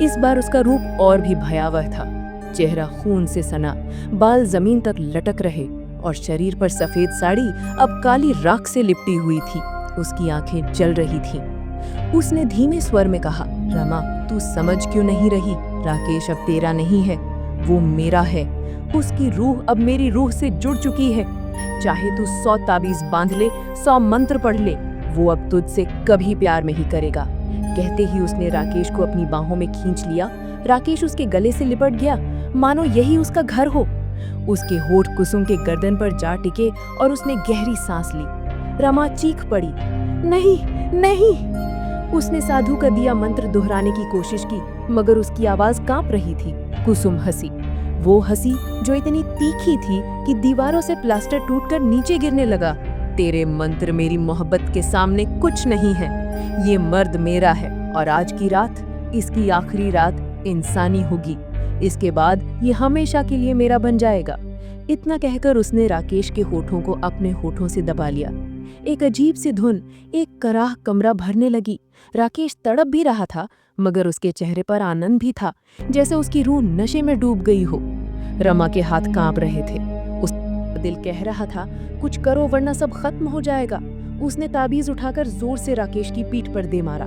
इस बार उसका रूप और भी भयावह था। चेहरा खून से सना, बाल जमीन तक लटक रहे और शरीर पर सफेद साड़ी अब काली राख से लिपटी हुई थी। उसकी आंखें जल रही थीं। उसने धीमे स्वर में कहा, रमा, तू समझ क्यों नहीं रही? राकेश अब तेरा नहीं है, वो मेरा है। उसकी रूह अब मेरी रूह से जुड़ चुकी है। चाहे तू 100 ताबीज बांध ले, 100 मंत्र पढ़ ले, वो अब तुझसे कभी प्यार नहीं करेगा। कहते ही उसने राकेश को अपनी बाहों में खींच लिया। राकेश उसके गले से लिपट गया, मानो यही उसका घर हो। उसके होठ कुसुम के गर्दन पर जा टिके और उसने गहरी सांस ली। रमा चीख पड़ी, नहीं नहीं। उसने साधु का दिया मंत्र दोहराने की कोशिश की, मगर उसकी आवाज कांप रही थी। कुसुम हंसी, वो हंसी जो इतनी तीखी थी कि दीवारों से प्लास्टर टूटकर नीचे गिरने लगा। तेरे मंत्र मेरी मोहब्बत के सामने कुछ नहीं है। ये मर्द मेरा है और आज की रात, इसकी आखिरी रात इंसानी होगी। इसके बाद ये हमेशा के लिए मेरा बन जाएगा। इतना कहकर उसने राकेश के होठों को अपने होठों से दबा लिया। एक अजीब सी धुन, एक कराह कमरा भरने लगी। राकेश तड़प भी रहा था, मगर उसके चेहरे पर आनंद भी था, जैसे उसकी रूह नशे में डूब गई हो। रमा के हाथ कांप रहे थे। उसका दिल कह रहा था, कुछ करो वरना सब खत्म हो जाएगा। उसने ताबीज उठाकर जोर से राकेश की पीठ पर दे मारा।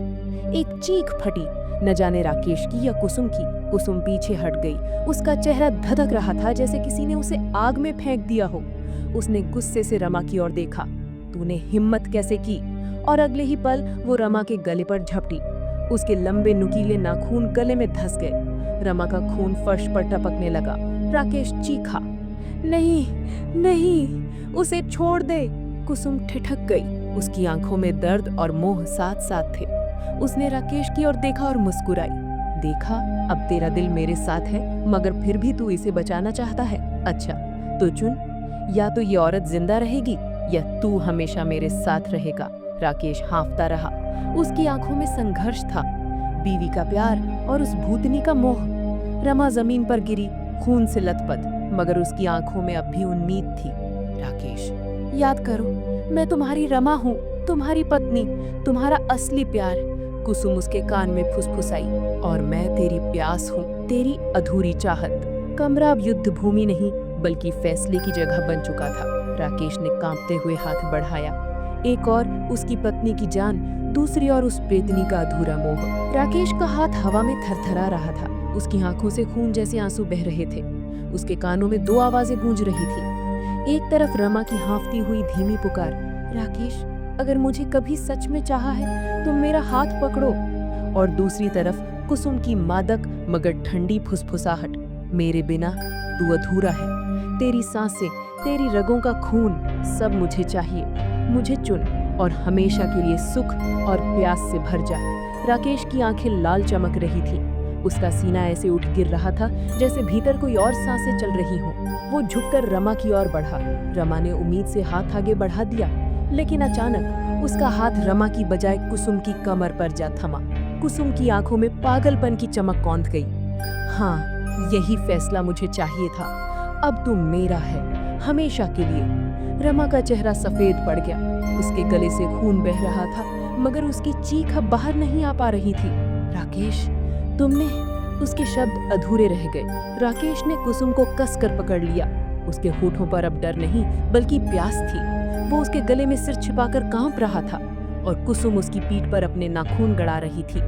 एक चीख फटी, न जाने राकेश की या कुसुम की। कुसुम पीछे हट गई। उसका चेहरा धधक रहा था, जैसे किसी ने उसे आग में फेंक दिया हो। उसने गुस्से से रमा की ओर देखा। तूने हिम्मत कैसे की? और अगले ही पल वो रमा के गले पर झपटी। उसके लंबे नुकीले नाखून गले में धंस गए। रमा का खून फर्श पर टपकने लगा। राकेश चीखा, नहीं नहीं, उसे छोड़ दे। कुसुम ठिठक गई। उसकी आंखों में दर्द और मोह साथ साथ थे। उसने राकेश की ओर देखा और मुस्कुराई। देखा, अब तेरा दिल मेरे साथ है, मगर फिर भी तू इसे बचाना चाहता है। अच्छा, तो चुन, या तो ये औरत जिंदा रहेगी या तू हमेशा मेरे साथ रहेगा। राकेश हाँफता रहा। उसकी आंखों में संघर्ष था, बीवी का प्यार और उस भूतनी का मोह। रमा जमीन पर गिरी, खून से लथपथ, मगर उसकी आंखों में अब भी उम्मीद थी। राकेश, याद करो, मैं तुम्हारी रमा हूँ, तुम्हारी पत्नी, तुम्हारा असली प्यार। कुसुम उसके कान में फुसफुसाई। और मैं तेरी प्यास हूँ, तेरी अधूरी चाहत। कमरा अब युद्ध भूमि नहीं बल्कि फैसले की जगह बन चुका था। राकेश ने कांपते हुए हाथ बढ़ाया। एक और उसकी पत्नी की जान, दूसरी ओर उस प्रेतनी का अधूरा मोह। राकेश का हाथ हवा में थरथरा रहा था। उसकी आंखों से खून जैसे आंसू बह रहे थे। उसके कानों में दो आवाजें गूंज रही थी। एक तरफ रमा की हाँफती हुई धीमी पुकार, राकेश, अगर मुझे कभी सच में चाहा है तो मेरा हाथ पकड़ो। और दूसरी तरफ कुसुम की मादक मगर ठंडी फुसफुसाहट, मेरे बिना तू अधूरा है। तेरी सांसें, तेरी रगों का खून, सब मुझे चाहिए। मुझे चुन और हमेशा के लिए सुख और प्यास से भर जा। राकेश की आंखें लाल चमक रही थी। उसका सीना ऐसे उठ गिर रहा था जैसे भीतर कोई और सांसें चल रही हों। वो झुककर रमा की ओर बढ़ा। रमा ने उम्मीद से हाथ आगे बढ़ा दिया, लेकिन अचानक उसका हाथ रमा की बजाय कुसुम की कमर पर जा थमा। कुसुम की आंखों में पागलपन की चमक कौंध गई। हाँ, यही फैसला मुझे चाहिए था। अब तू मेरा है, हमेशा के लिए। रमा का चेहरा सफेद पड़ गया। उसके गले से खून बह रहा था, मगर उसकी चीख अब बाहर नहीं आ पा रही थी। राकेश, तुमने... उसके शब्द अधूरे रह गए। राकेश ने कुसुम को कसकर पकड़ लिया। उसके होठों पर अब डर नहीं बल्कि प्यास थी। वो उसके गले में सिर छिपाकर कांप रहा था और कुसुम उसकी पीठ पर अपने नाखून गड़ा रही थी।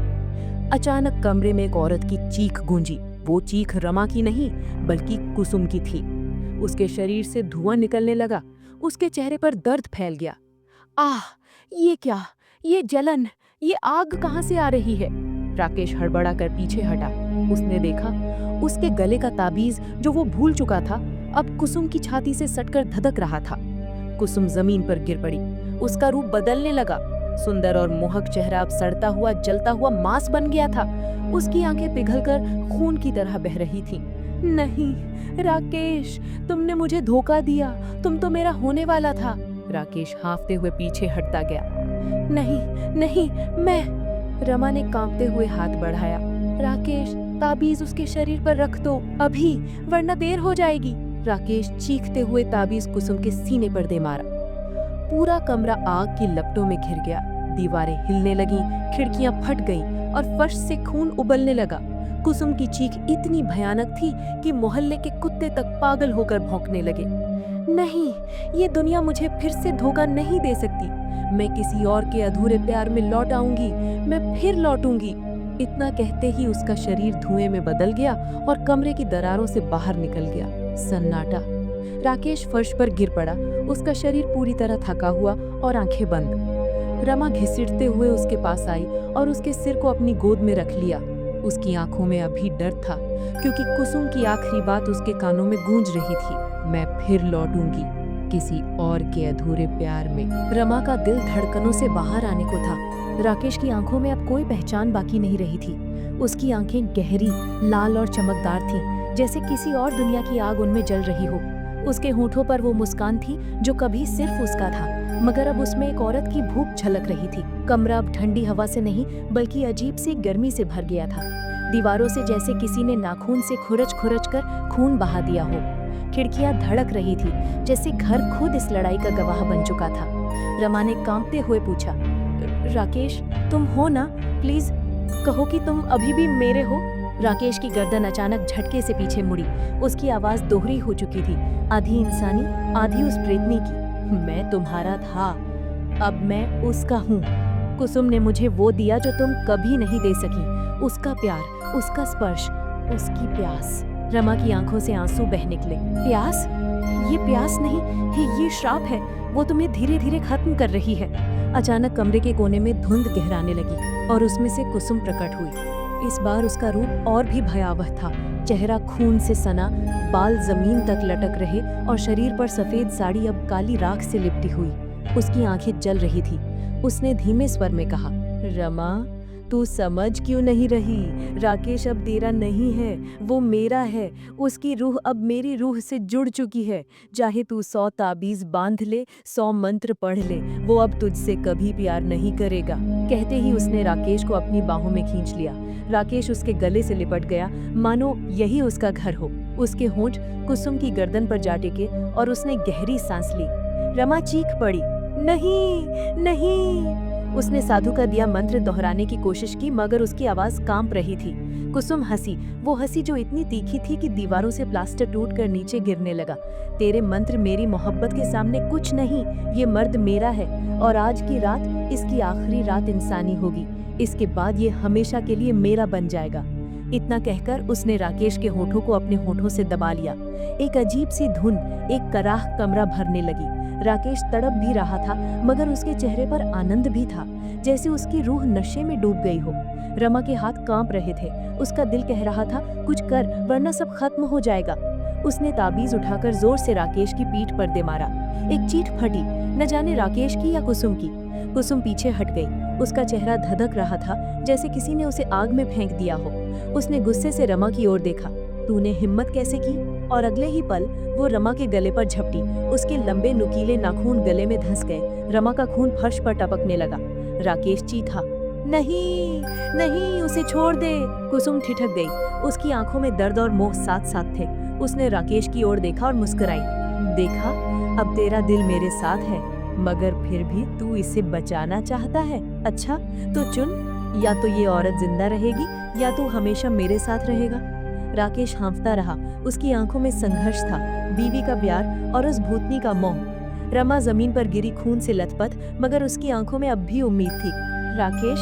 अचानक कमरे में एक औरत की चीख गूंजी। वो चीख रमा की नहीं बल्कि कुसुम की थी। उसके शरीर से धुआं निकलने लगा। उसके चेहरे पर दर्द फैल गया। आह, ये क्या? ये जलन, ये आग कहाँ से आ रही है? राकेश हड़बड़ा कर पीछे हटा। उसने देखा, उसके गले का ताबीज जो वो भूल चुका था अब कुसुम की छाती से सटकर धधक रहा था। कुसुम जमीन पर गिर पड़ी। उसका रूप बदलने लगा। सुंदर और मोहक चेहरा अब सड़ता हुआ, जलता हुआ मांस बन गया था। उसकी आंखें पिघलकर खून की तरह बह रही थीं। नहीं राकेश, तुमने मुझे धोखा दिया। तुम तो मेरा होने वाला था। राकेश हाँफते हुए पीछे हटता गया। नहीं नहीं, मैं... रमा ने कांपते हुए हाथ बढ़ाया। राकेश, ताबीज उसके शरीर पर रख दो अभी, वरना देर हो जाएगी। राकेश चीखते हुए ताबीज कुसुम के सीने पर दे मारा। पूरा कमरा आग की लपटों में घिर गया। दीवारें हिलने लगीं, खिड़कियां फट गईं और फर्श से खून उबलने लगा। कुसुम की चीख इतनी भयानक थी कि मोहल्ले के कुत्ते तक पागल होकर भौंकने लगे। नहीं, ये दुनिया मुझे फिर से धोखा नहीं दे सकती। मैं किसी और के अधूरे प्यार में लौट आऊंगी। मैं फिर लौटूंगी। इतना कहते ही उसका शरीर धुएं में बदल गया और कमरे की दरारों से बाहर निकल गया। सन्नाटा। राकेश फर्श पर गिर पड़ा। उसका शरीर पूरी तरह थका हुआ और आंखें बंद। रमा घिसटते हुए उसके पास आई और उसके सिर को अपनी गोद में रख लिया। उसकी आंखों में अभी डर था, क्योंकि कुसुम की आखिरी बात उसके कानों में गूंज रही थी, मैं फिर लौटूंगी किसी और के अधूरे प्यार में। रमा का दिल धड़कनों से बाहर आने को था। राकेश की आंखों में अब कोई पहचान बाकी नहीं रही थी। उसकी आंखें गहरी, लाल और चमकदार थीं, जैसे किसी और दुनिया की आग उनमें जल रही हो। उसके होठों पर वो मुस्कान थी जो कभी सिर्फ उसका था, मगर अब उसमें एक औरत की भूख झलक रही थी। कमरा अब ठंडी हवा से नहीं बल्कि अजीब सी गर्मी से भर गया था। दीवारों से जैसे किसी ने नाखून से खुरच कर खून बहा दिया हो। खिड़कियां धड़क रही थी, जैसे घर खुद इस लड़ाई का गवाह बन चुका था। रमा ने कांपते हुए पूछा, राकेश, तुम हो ना? प्लीज कहो कि तुम अभी भी मेरे हो। राकेश की गर्दन अचानक झटके से पीछे मुड़ी। उसकी आवाज दोहरी हो चुकी थी, आधी इंसानी, आधी उस प्रेतनी की। मैं तुम्हारा था, अब मैं उसका हूँ। कुसुम ने मुझे वो दिया जो तुम कभी नहीं दे सकी, उसका प्यार, उसका स्पर्श, उसकी प्यास। रमा की आंखों से आंसू बह निकले। प्यास? ये प्यास नहीं, ये श्राप है। वो तुम्हें धीरे धीरे खत्म कर रही है। अचानक कमरे के कोने में धुंध गहराने लगी और उसमें से कुसुम प्रकट हुई। इस बार उसका रूप और भी भयावह था। चेहरा खून से सना, बाल जमीन तक लटक रहे और शरीर पर सफेद साड़ी अब काली राख से लिपटी हुई। उसकी आंखें जल रही थी। उसने धीमे स्वर में कहा, रमा, तू समझ क्यों नहीं रही? राकेश अब तेरा नहीं है, वो मेरा है। उसकी रूह अब मेरी रूह से जुड़ चुकी है। चाहे तू 100 ताबीज बांध ले, 100 मंत्र पढ़ ले, वो अब तुझसे कभी प्यार नहीं करेगा। कहते ही उसने राकेश को अपनी बाहों में खींच लिया। राकेश उसके गले से लिपट गया, मानो यही उसका घर हो। उसके होंठ कुसुम की गर्दन पर जा टिके और उसने गहरी सांस ली। रमा चीख पड़ी, नहीं, नहीं। उसने साधु का दिया मंत्र दोहराने की कोशिश की, मगर उसकी आवाज कांप रही थी। कुसुम हंसी, वो हंसी जो इतनी तीखी थी कि दीवारों से प्लास्टर टूटकर नीचे गिरने लगा। तेरे मंत्र मेरी मोहब्बत के सामने कुछ नहीं। ये मर्द मेरा है और आज की रात इसकी आखिरी रात इंसानी होगी। इसके बाद ये हमेशा के लिए मेरा बन जाएगा। इतना कहकर उसने राकेश के होठों को अपने होठों से दबा लिया। एक अजीब सी धुन, एक कराह कमरा भरने लगी। राकेश तड़प भी रहा था, मगर उसके चेहरे पर आनंद भी था, जैसे उसकी रूह नशे में डूब गई हो। रमा के हाथ कांप रहे थे। उसका दिल कह रहा था, कुछ कर वरना सब खत्म हो जाएगा। उसने ताबीज उठाकर जोर से राकेश की पीठ पर दे मारा। एक चीख फटी, न जाने राकेश की या कुसुम की। कुसुम पीछे हट गई। उसका चेहरा धधक रहा था, जैसे किसी ने उसे आग में फेंक दिया हो। उसने गुस्से से रमा की ओर देखा। तूने हिम्मत कैसे की? और अगले ही पल वो रमा के गले पर झपटी। उसके लंबे नुकीले नाखून गले में धंस गए। रमा का खून फर्श पर टपकने लगा। राकेश चीखा, नहीं, नहीं, उसे छोड़ दे। कुसुम ठिठक गई। उसकी आंखों में दर्द और मोह साथ साथ थे। उसने राकेश की ओर देखा और मुस्कुराई। देखा, अब तेरा दिल मेरे साथ है, मगर फिर भी तू इसे बचाना चाहता है। अच्छा, तो चुन, या तो ये औरत जिंदा रहेगी या तू हमेशा मेरे साथ रहेगा। राकेश हाँफता रहा। उसकी आंखों में संघर्ष था, बीवी का प्यार और उस भूतनी का मोह। रमा जमीन पर गिरी खून से लथपथ, मगर उसकी आंखों में अब भी उम्मीद थी। राकेश,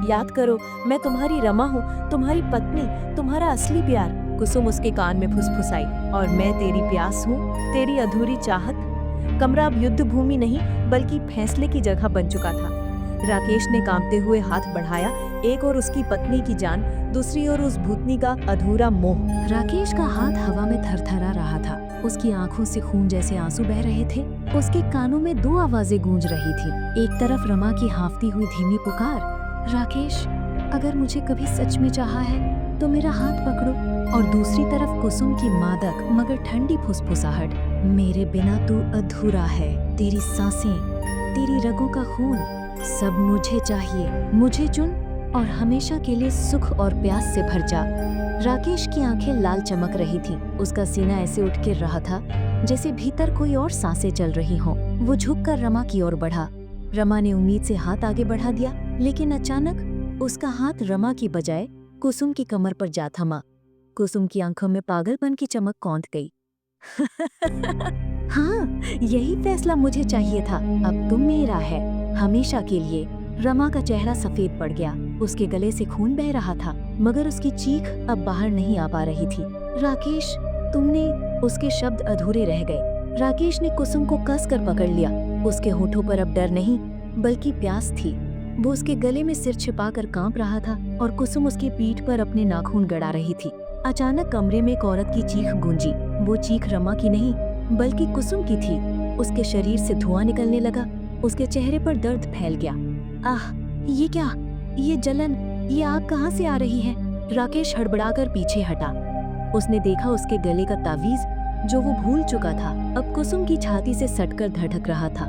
याद करो, मैं तुम्हारी रमा हूँ, तुम्हारी पत्नी, तुम्हारा असली प्यार। कुसुम उसके कान में फुसफुसाई, और मैं तेरी प्यास हूँ, तेरी अधूरी चाहत। कमरा अब युद्ध भूमि नहीं, बल्कि फैसले की जगह बन चुका था। राकेश ने कांपते हुए हाथ बढ़ाया, एक और उसकी पत्नी की जान, दूसरी ओर उस भूतनी का अधूरा मोह। राकेश का हाथ हवा में थरथरा रहा था। उसकी आंखों से खून जैसे आंसू बह रहे थे। उसके कानों में दो आवाजें गूंज रही थी। एक तरफ रमा की हांफती हुई धीमी पुकार, राकेश, अगर मुझे कभी सच में चाहा है तो मेरा हाथ पकड़ो। और दूसरी तरफ कुसुम की मादक मगर ठंडी फुसफुसाहट, मेरे बिना तू अधूरा है। तेरी सांसें, तेरी रगों का खून, सब मुझे चाहिए। मुझे चुन और हमेशा के लिए सुख और प्यास से भर जा। राकेश की आंखें लाल चमक रही थीं। उसका सीना ऐसे उठ गिर रहा था जैसे भीतर कोई और सांसें चल रही हों। वो झुककर रमा की ओर बढ़ा। रमा ने उम्मीद से हाथ आगे बढ़ा दिया, लेकिन अचानक उसका हाथ रमा की बजाय कुसुम की कमर पर जा थमा। कुसुम की आंखों में पागलपन की चमक कौंध गई। हाँ, यही फैसला मुझे चाहिए था। अब तुम मेरा है, हमेशा के लिए। रमा का चेहरा सफेद पड़ गया। उसके गले से खून बह रहा था, मगर उसकी चीख अब बाहर नहीं आ पा रही थी। राकेश, तुमने। उसके शब्द अधूरे रह गए। राकेश ने कुसुम को कसकर पकड़ लिया। उसके होठों पर अब डर नहीं, बल्कि प्यास थी। वो उसके गले में सिर छिपाकर कांप रहा था और कुसुम उसकी पीठ पर अपने नाखून गड़ा रही थी। अचानक कमरे में एक औरत की चीख गूंजी। वो चीख रमा की नहीं, बल्कि कुसुम की थी। उसके शरीर से धुआं निकलने लगा। उसके चेहरे पर दर्द फैल गया। आह, ये क्या? ये जलन, ये आग कहाँ से आ रही है? राकेश हड़बड़ाकर पीछे हटा। उसने देखा उसके गले का तावीज, जो वो भूल चुका था, अब कुसुम की छाती से सटकर धड़क रहा था।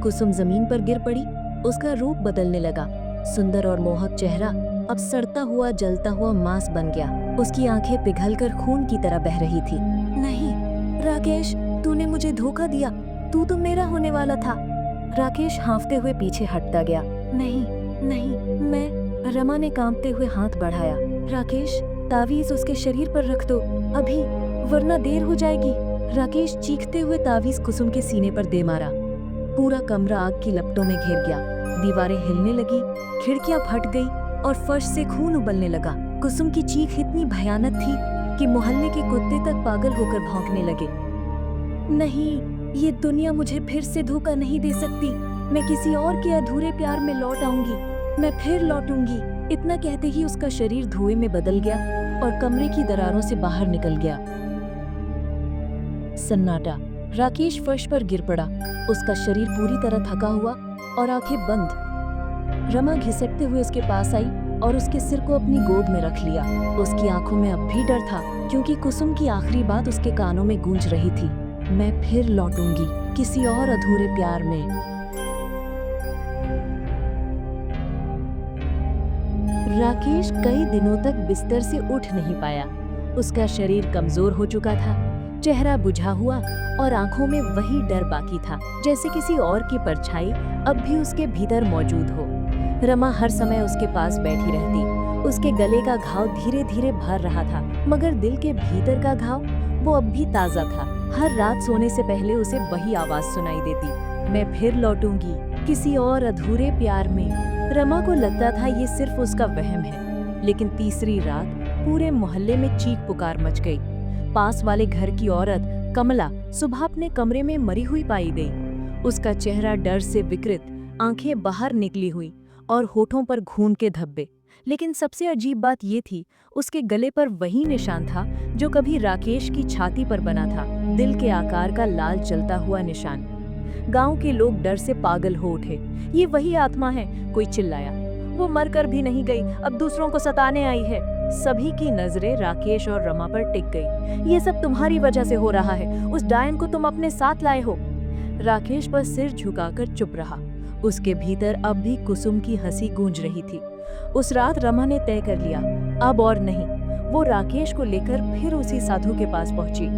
कुसुम जमीन पर गिर पड़ी। उसका रूप बदलने लगा। सुंदर और मोहक चेहरा अब सड़ता हुआ, जलता हुआ मांस बन गया। उसकी आंखें पिघलकर खून की तरह बह रही थी। नहीं राकेश, तूने मुझे धोखा दिया। तू तो मेरा होने वाला था। राकेश हाँफते हुए पीछे हटता गया। नहीं, नहीं, मैं। रमा ने कांपते हुए हाथ बढ़ाया। राकेश, तावीज उसके शरीर पर रख दो अभी, वरना देर हो जाएगी। राकेश चीखते हुए तावीज कुसुम के सीने पर दे मारा। पूरा कमरा आग की लपटों में घिर गया। दीवारें हिलने लगी, खिड़कियां फट गई और फर्श से खून उबलने लगा। कुसुम की चीख इतनी भयानक थी कि मोहल्ले के कुत्ते तक पागल होकर भौंकने लगे। नहीं, ये दुनिया मुझे फिर से धोखा नहीं दे सकती। मैं किसी और के अधूरे प्यार में लौट आऊंगी। मैं फिर लौटूंगी। इतना कहते ही उसका शरीर धुएं में बदल गया और कमरे की दरारों से बाहर निकल गया। सन्नाटा। राकेश फर्श पर गिर पड़ा। उसका शरीर पूरी तरह थका हुआ और आंखें बंद। रमा घिसटते हुए उसके पास आई और उसके सिर को अपनी गोद में रख लिया। उसकी आंखों में अब भी डर था, क्योंकि कुसुम की आखिरी बात उसके कानों में गूंज रही थी, मैं फिर लौटूंगी किसी और अधूरे प्यार में। राकेश कई दिनों तक बिस्तर से उठ नहीं पाया। उसका शरीर कमजोर हो चुका था, चेहरा बुझा हुआ और आंखों में वही डर बाकी था, जैसे किसी और की परछाई अब भी उसके भीतर मौजूद हो। रमा हर समय उसके पास बैठी रहती। उसके गले का घाव धीरे धीरे भर रहा था, मगर दिल के भीतर का घाव वो अब भी ताजा था। हर रात सोने से पहले उसे वही आवाज सुनाई देती, मैं फिर लौटूंगी किसी और अधूरे प्यार में। रमा को लगता था ये सिर्फ उसका वहम है, लेकिन तीसरी रात पूरे मोहल्ले में चीख पुकार मच गई। पास वाले घर की औरत कमला सुबह अपने कमरे में मरी हुई पाई गई। उसका चेहरा डर से विकृत, आंखें बाहर निकली हुई और होठों पर खून के धब्बे। लेकिन सबसे अजीब बात ये थी, उसके गले पर वही निशान था जो कभी राकेश की छाती पर बना था, दिल के आकार का लाल जलता हुआ निशान। गांव के लोग डर से पागल हो उठे। ये वही आत्मा है, कोई चिल्लाया। वो मरकर भी नहीं गई, अब दूसरों को सताने आई है। सभी की नजरें राकेश और रमा पर टिक गई। ये सब तुम्हारी वजह से हो रहा है, उस डायन को तुम अपने साथ लाए हो। राकेश बस सिर झुकाकर चुप रहा। उसके भीतर अब भी कुसुम की हंसी गूंज रही थी। उस रात रमा ने तय कर लिया, अब और नहीं। वो राकेश को लेकर फिर उसी साधु के पास पहुंची।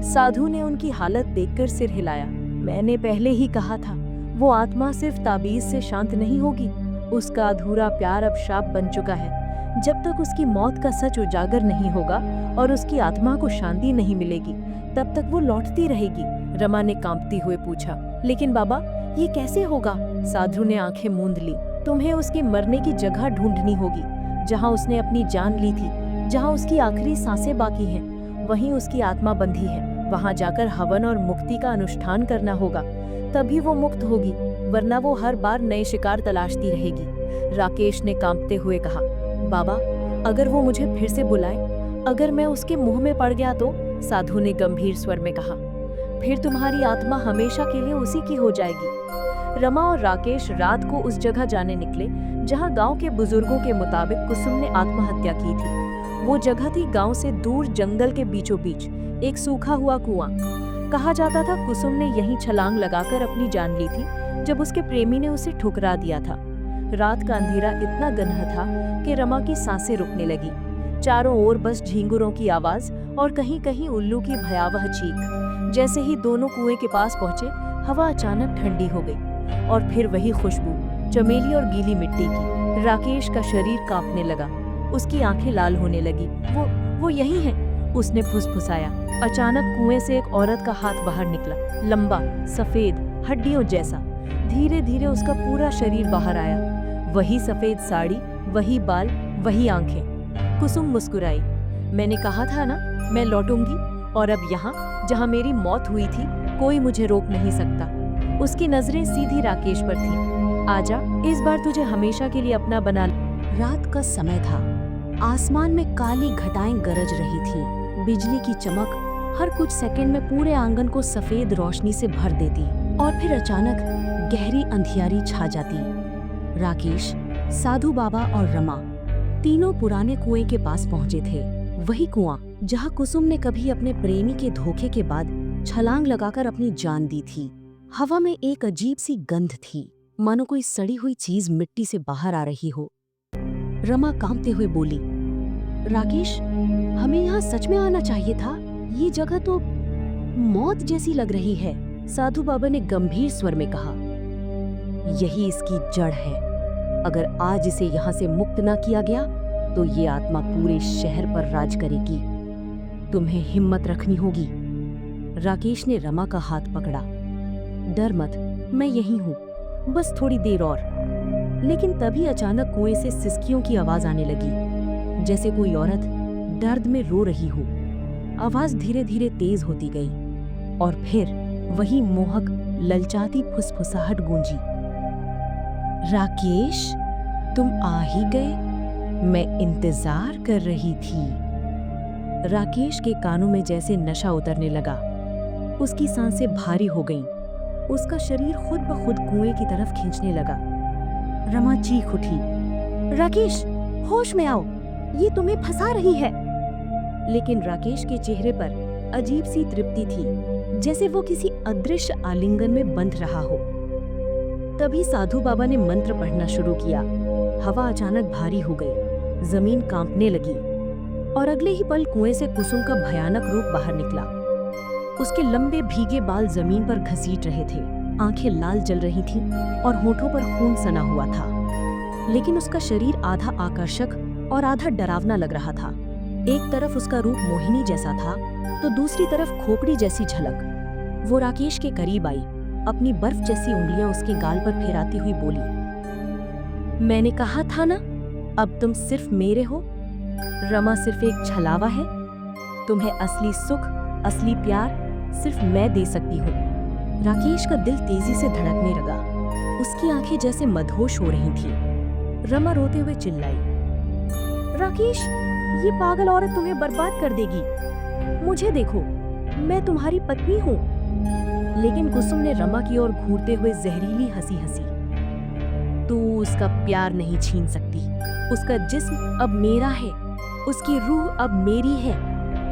साधु ने उनकी हालत देखकर सिर हिलाया। मैंने पहले ही कहा था, वो आत्मा सिर्फ ताबीज से शांत नहीं होगी। उसका अधूरा प्यार अब शाप बन चुका है। जब तक उसकी मौत का सच उजागर नहीं होगा और उसकी आत्मा को शांति नहीं मिलेगी, तब तक वो लौटती रहेगी। रमा ने कांपते हुए पूछा, लेकिन बाबा ये कैसे होगा? साधु ने आंखें मूंद ली। तुम्हें उसकी मरने की जगह ढूंढनी होगी, जहाँ उसने अपनी जान ली थी, जहाँ उसकी आखिरी सांसें बाकी हैं, वहीं उसकी आत्मा बंधी है। वहां जाकर हवन और मुक्ति का अनुष्ठान करना होगा, तभी वो मुक्त होगी, वरना वो हर बार नए शिकार तलाशती रहेगी। राकेश ने कांपते हुए कहा, बाबा अगर वो मुझे फिर से बुलाए, अगर मैं उसके मुंह में पड़ गया तो? साधु ने गंभीर स्वर में कहा, फिर तुम्हारी आत्मा हमेशा के लिए उसी की हो जाएगी। रमा और राकेश रात को उस जगह जाने निकले जहां गांव के बुजुर्गों के मुताबिक कुसुम ने आत्महत्या की थी। वो जगह थी गांव से दूर जंगल के बीचों बीच, एक सूखा हुआ कुआं। कहा जाता था कुसुम ने यहीं छलांग लगाकर अपनी जान ली थी, जब उसके प्रेमी ने उसे ठुकरा दिया था। रात का अंधेरा इतना घना था कि रमा की सांसें रुकने लगी। चारों ओर बस झींगुरों की आवाज और कहीं कहीं उल्लू की भयावह चीख। जैसे ही दोनों कुएं के पास पहुंचे, हवा अचानक ठंडी हो गई और फिर वही खुशबू, चमेली और गीली मिट्टी की। राकेश का शरीर कांपने लगा, उसकी आंखें लाल होने लगी। वो यही है, उसने फुसफुसाया। अचानक कुएं से एक औरत का हाथ बाहर निकला, लंबा, सफेद, हड्डियों जैसा। धीरे धीरे उसका पूरा शरीर बाहर आया। वही सफेद साड़ी, वही बाल, वही आंखें। कुसुम मुस्कुराई। मैंने कहा था ना, मैं लौटूंगी, और अब यहाँ जहाँ मेरी मौत हुई थी, कोई मुझे रोक नहीं सकता। उसकी नजरें सीधी राकेश पर थीं। आजा, इस बार तुझे हमेशा के लिए अपना बना। रात का समय था। आसमान में काली घटाएं गरज रही थी। बिजली की चमक हर कुछ सेकंड में पूरे आंगन को सफेद रोशनी से भर देती और फिर अचानक गहरी अंधियारी छा जाती। राकेश, साधु बाबा और रमा तीनों पुराने कुएं के पास पहुंचे थे। वही कुआं जहां कुसुम ने कभी अपने प्रेमी के धोखे के बाद छलांग लगाकर अपनी जान दी थी। हवा में एक अजीब सी गंध थी, मानो कोई सड़ी हुई चीज मिट्टी से बाहर आ रही हो। रमा कांपते हुए बोली, राकेश, हमें यहाँ सच में आना चाहिए था। ये जगह तो मौत जैसी लग रही है। साधु बाबा ने गंभीर स्वर में कहा, यही इसकी जड़ है। अगर आज इसे यहाँ से मुक्त ना किया गया तो ये आत्मा पूरे शहर पर राज करेगी। तुम्हें हिम्मत रखनी होगी। राकेश ने रमा का हाथ पकड़ा। डर मत, मैं यहीं हूँ, बस थोड़ी देर और। लेकिन तभी अचानक कुएं से सिसकियों की आवाज आने लगी, जैसे कोई औरत दर्द में रो रही हो। आवाज धीरे धीरे तेज होती गई और फिर वही मोहक ललचाती फुसफुसाहट गूंजी। राकेश, तुम आ ही गए, मैं इंतजार कर रही थी। राकेश के कानों में जैसे नशा उतरने लगा। उसकी सांसें भारी हो गईं। उसका शरीर खुद ब खुद कुएं की तरफ खींचने लगा। रमा चीख उठी, राकेश, होश में आओ, ये तुम्हें फंसा रही है। लेकिन राकेश के चेहरे पर अजीब सी तृप्ति थी, जैसे वो किसी अदृश्य आलिंगन में बंध रहा हो। तभी साधु बाबा ने मंत्र पढ़ना शुरू किया। हवा अचानक भारी हो गई, जमीन कांपने लगी और अगले ही पल कुएं से कुसुम का भयानक रूप बाहर निकला। उसके लंबे भीगे बाल जमीन पर घसीट रहे थे, आंखें लाल जल रही थीं और होठों पर खून सना हुआ था। लेकिन उसका शरीर आधा आकर्षक और आधा डरावना लग रहा था। एक तरफ उसका रूप मोहिनी जैसा था, तो दूसरी तरफ खोपड़ी जैसी झलक। वो राकेश के करीब आई, अपनी बर्फ जैसी उंगलियां उसके गाल पर फेराती हुई बोली, मैंने कहा था ना, अब तुम सिर्फ मेरे हो। रमा सिर्फ एक छलावा है। तुम्हें असली सुख, असली प्यार सिर्फ मैं दे सकती हूँ। राकेश का दिल तेजी से धड़कने लगा। उसकी आंखें जैसे मदहोश हो रही थीं। रमा रोते हुए चिल्लाई, राकेश, ये पागल औरत तुम्हें बर्बाद कर देगी। मुझे देखो, मैं तुम्हारी पत्नी हूँ। लेकिन कुसुम ने रमा की ओर घूरते हुए जहरीली हंसी हंसी। तू उसका प्यार नहीं छीन सकती। उसका जिस्म अब मेरा है, उसकी रूह अब मेरी है।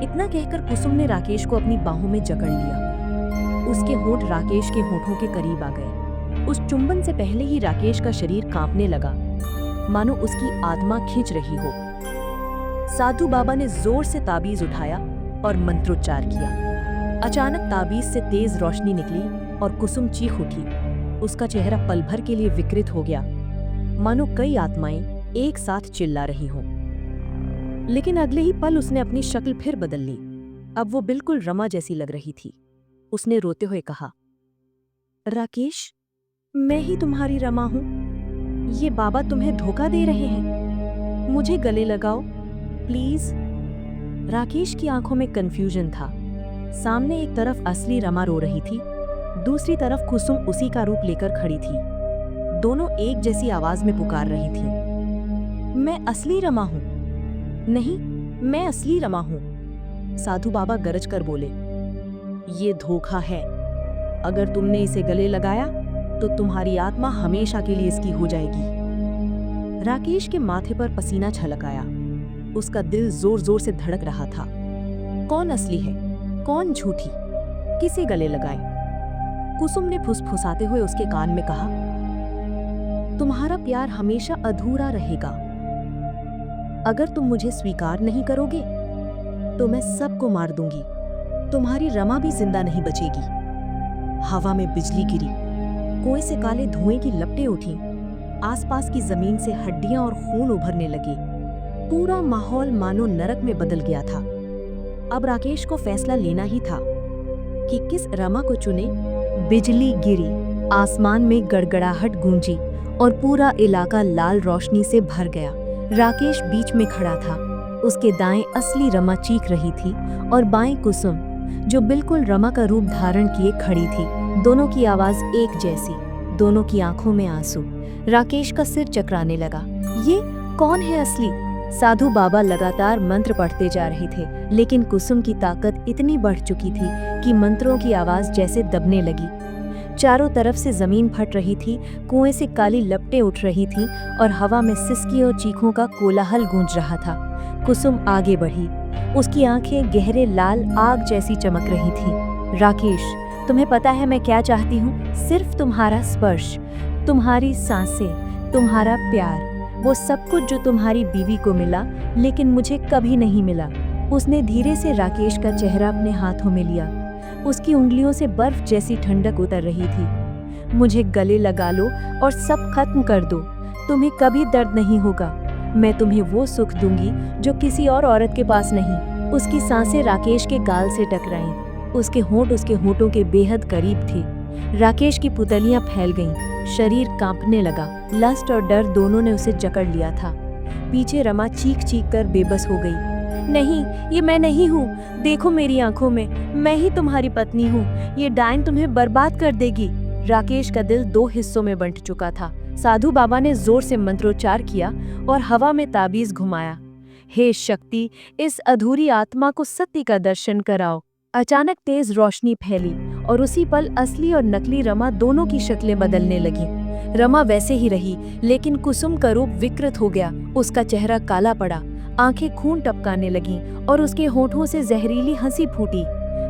इतना कहकर कुसुम ने राकेश को अपनी बाहों में जकड़ लिया। उसके होंठ राकेश के होठों के करीब आ गए। उस चुंबन से पहले ही राकेश का शरीर कांपने लगा, मानो उसकी आत्मा खींच रही हो। साधु बाबा ने जोर से ताबीज उठाया और मंत्रोच्चार किया। अचानक ताबीज से तेज रोशनी निकली और कुसुम चीख उठी। उसका चेहरा पल भर के लिए विकृत हो गया, मानो कई आत्माएं एक साथ चिल्ला रही हों। लेकिन अगले ही पल उसने अपनी शक्ल फिर बदल ली। अब वो बिल्कुल रमा जैसी लग रही थी। उसने रोते हुए कहा, राकेश, मैं ही तुम्हारी रमा हूं। ये बाबा तुम्हें धोखा दे रहे हैं। मुझे गले लगाओ प्लीज। राकेश की आंखों में कंफ्यूजन था। सामने एक तरफ असली रमा रो रही थी, दूसरी तरफ कुसुम उसी का रूप लेकर खड़ी थी। दोनों एक जैसी आवाज में पुकार रही थीं, मैं असली रमा हूं। नहीं, मैं असली रमा हूं। साधु बाबा गरज कर बोले, ये धोखा है। अगर तुमने इसे गले लगाया तो तुम्हारी आत्मा हमेशा के लिए इसकी हो जाएगी। राकेश के माथे पर पसीना छलक आया। उसका दिल जोर जोर से धड़क रहा था। कौन असली है, कौन झूठी, किसे गले लगाएं? कुसुम ने फुसफुसाते हुए उसके कान में कहा, तुम्हारा प्यार हमेशा अधूरा रहेगा। अगर तुम मुझे स्वीकार नहीं करोगे तो मैं सबको मार दूंगी। तुम्हारी रमा भी जिंदा नहीं बचेगी। हवा में बिजली गिरी, कुएं से काले धुएं की लपटें उठी। आसपास की जमीन से हड्डियां और खून उभरने लगे। पूरा माहौल मानो नरक में बदल गया था। अब राकेश को फैसला लेना ही था कि किस रमा को चुने। बिजली गिरी, आसमान में गड़गड़ाहट गूंजी और पूरा इलाका लाल रोशनी से भर गया। राकेश बीच में खड़ा था। उसके दाएं असली रमा चीख रही थी और बाएं कुसुम, जो बिल्कुल रमा का रूप धारण किए खड़ी थी। दोनों की आवाज एक जैसी, दोनों की आंखों में आंसू। राकेश का सिर चकराने लगा। ये कौन है असली? साधु बाबा लगातार मंत्र पढ़ते जा रहे थे, लेकिन कुसुम की ताकत इतनी बढ़ चुकी थी कि मंत्रों की आवाज जैसे दबने लगी। चारों तरफ से जमीन फट रही थी, कुएं से काली लपटें उठ रही थीं और हवा में सिसकी और चीखों का कोलाहल गूंज रहा था। कुसुम आगे बढ़ी। उसकी आंखें गहरे लाल आग जैसी चमक रही थीं। राकेश, तुम्हें पता है मैं क्या चाहती हूँ? सिर्फ तुम्हारा स्पर्श, तुम्हारी सांसें, तुम्हारा प्यार, वो सब कुछ जो तुम्हारी बीवी को मिला लेकिन मुझे कभी नहीं मिला। उसने धीरे से राकेश का चेहरा अपने हाथों में लिया। उसकी उंगलियों से बर्फ जैसी ठंडक उतर रही थी। मुझे गले लगा लो और सब खत्म कर दो। तुम्हें कभी दर्द नहीं होगा। मैं तुम्हें वो सुख दूंगी जो किसी और औरत के पास नहीं। उसकी सांसें राकेश के गाल से टकराईं। उसके होंठ उसके होठों के बेहद करीब थे। राकेश की पुतलियां फैल गईं। शरीर कांपने लगा। लस्ट और डर दोनों ने उसे जकड़ लिया था। पीछे रमा चीख चीख कर बेबस हो गई। नहीं, ये मैं नहीं हूँ। देखो मेरी आंखों में, मैं ही तुम्हारी पत्नी हूँ। ये डायन तुम्हें बर्बाद कर देगी। राकेश का दिल दो हिस्सों में बंट चुका था। साधु बाबा ने जोर से मंत्रोच्चार किया और हवा में ताबीज घुमाया। हे शक्ति, इस अधूरी आत्मा को सत्य का दर्शन कराओ। अचानक तेज रोशनी फैली और उसी पल असली और नकली रमा दोनों की शक्लें बदलने लगी। रमा वैसे ही रही, लेकिन कुसुम का रूप विकृत हो गया। उसका चेहरा काला पड़ा, आंखें खून टपकाने लगीं और उसके होठों से जहरीली हंसी फूटी।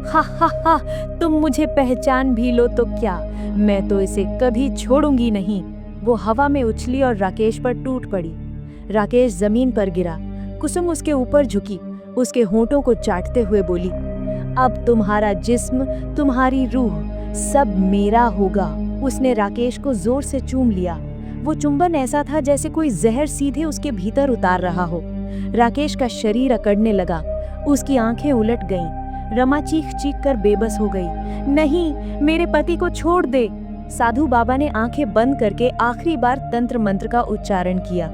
हा हा हा, तुम मुझे पहचान भी लो तो क्या, मैं तो इसे कभी छोड़ूंगी नहीं। वो हवा में उछली और राकेश पर टूट पड़ी। राकेश जमीन पर गिरा। कुसुम उसके ऊपर झुकी, उसके होठों को चाटते हुए बोली, अब तुम्हारा जिस्म, तुम्हारी रूह सब मेरा होगा। उसने राकेश को जोर से चूम लिया। वो चुंबन ऐसा था जैसे कोई जहर सीधे उसके भीतर उतार रहा हो। राकेश का शरीर अकड़ने लगा, उसकी आंखें उलट गईं। रमा चीख चीख कर बेबस हो गई। नहीं, मेरे पति को छोड़ दे। साधु बाबा ने आंखें बंद करके आखिरी बार तंत्र मंत्र का उच्चारण किया।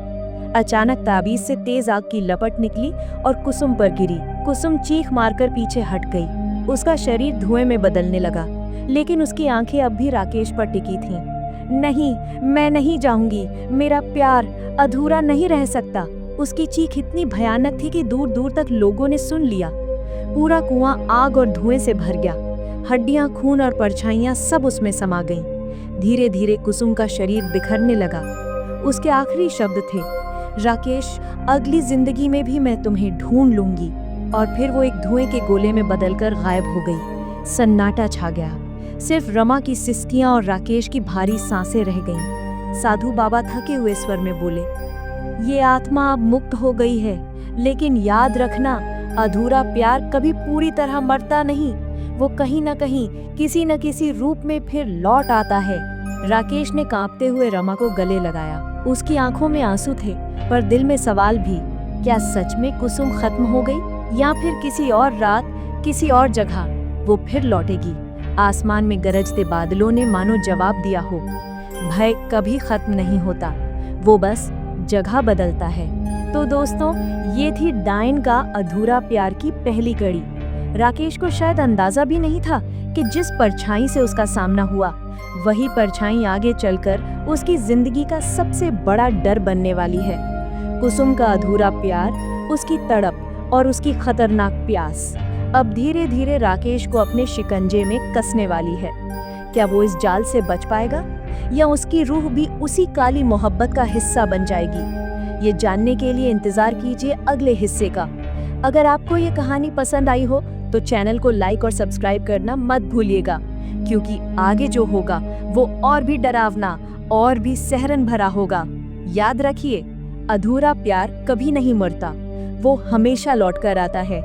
अचानक ताबीज से तेज आग की लपट निकली और कुसुम पर गिरी। कुसुम चीख मारकर पीछे हट गई। उसका शरीर धुएं में बदलने लगा, लेकिन उसकी आंखें अब भी राकेश पर टिकी थीं। नहीं, मैं नहीं जाऊंगी। मेरा प्यार अधूरा नहीं रह सकता। उसकी चीख इतनी भयानक थी कि दूर दूर तक लोगों ने सुन लिया। पूरा कुआं आग और धुएं से भर गया। हड्डियां, खून और परछाइयां सब उसमें समा गईं। धीरे धीरे कुसुम का शरीर बिखरने लगा। उसके आखिरी शब्द थे, राकेश, अगली जिंदगी में भी मैं तुम्हें ढूंढ लूंगी। और फिर वो एक धुएं के गोले में बदलकर गायब हो गई। सन्नाटा छा गया। सिर्फ रमा की सिसकियां और राकेश की भारी सांसें रह गईं। साधु बाबा थके हुए स्वर में बोले, ये आत्मा अब मुक्त हो गई है, लेकिन याद रखना, अधूरा प्यार कभी पूरी तरह मरता नहीं। वो कहीं न कहीं, किसी न किसी रूप में फिर लौट आता है। राकेश ने कांपते हुए रमा को गले लगाया। उसकी आंखों में आंसू थे, पर दिल में सवाल भी। क्या सच में कुसुम खत्म हो गई, या फिर किसी और रात, किसी और जगह वो फिर लौटेगी? आसमान में गरजते बादलों ने मानो जवाब दिया हो, भय कभी खत्म नहीं होता, वो बस जगह बदलता है। तो दोस्तों, ये थी डायन का अधूरा प्यार की पहली कड़ी। राकेश को शायद अंदाजा भी नहीं था कि जिस परछाई से उसका सामना हुआ, वही परछाई आगे चलकर उसकी जिंदगी का सबसे बड़ा डर बनने वाली है। कुसुम का अधूरा प्यार, उसकी तड़प और उसकी खतरनाक प्यास अब धीरे धीरे राकेश को अपने शिकंजे में कसने वाली है। क्या वो इस जाल से बच पाएगा, या उसकी रूह भी उसी काली मोहब्बत का हिस्सा बन जाएगी? ये जानने के लिए इंतजार कीजिए अगले हिस्से का। अगर आपको ये कहानी पसंद आई हो तो चैनल को लाइक और सब्सक्राइब करना मत भूलिएगा, क्योंकि आगे जो होगा वो और भी डरावना और भी सहरन भरा होगा। याद रखिए, अधूरा प्यार कभी नहीं मरता, वो हमेशा लौट कर आता है।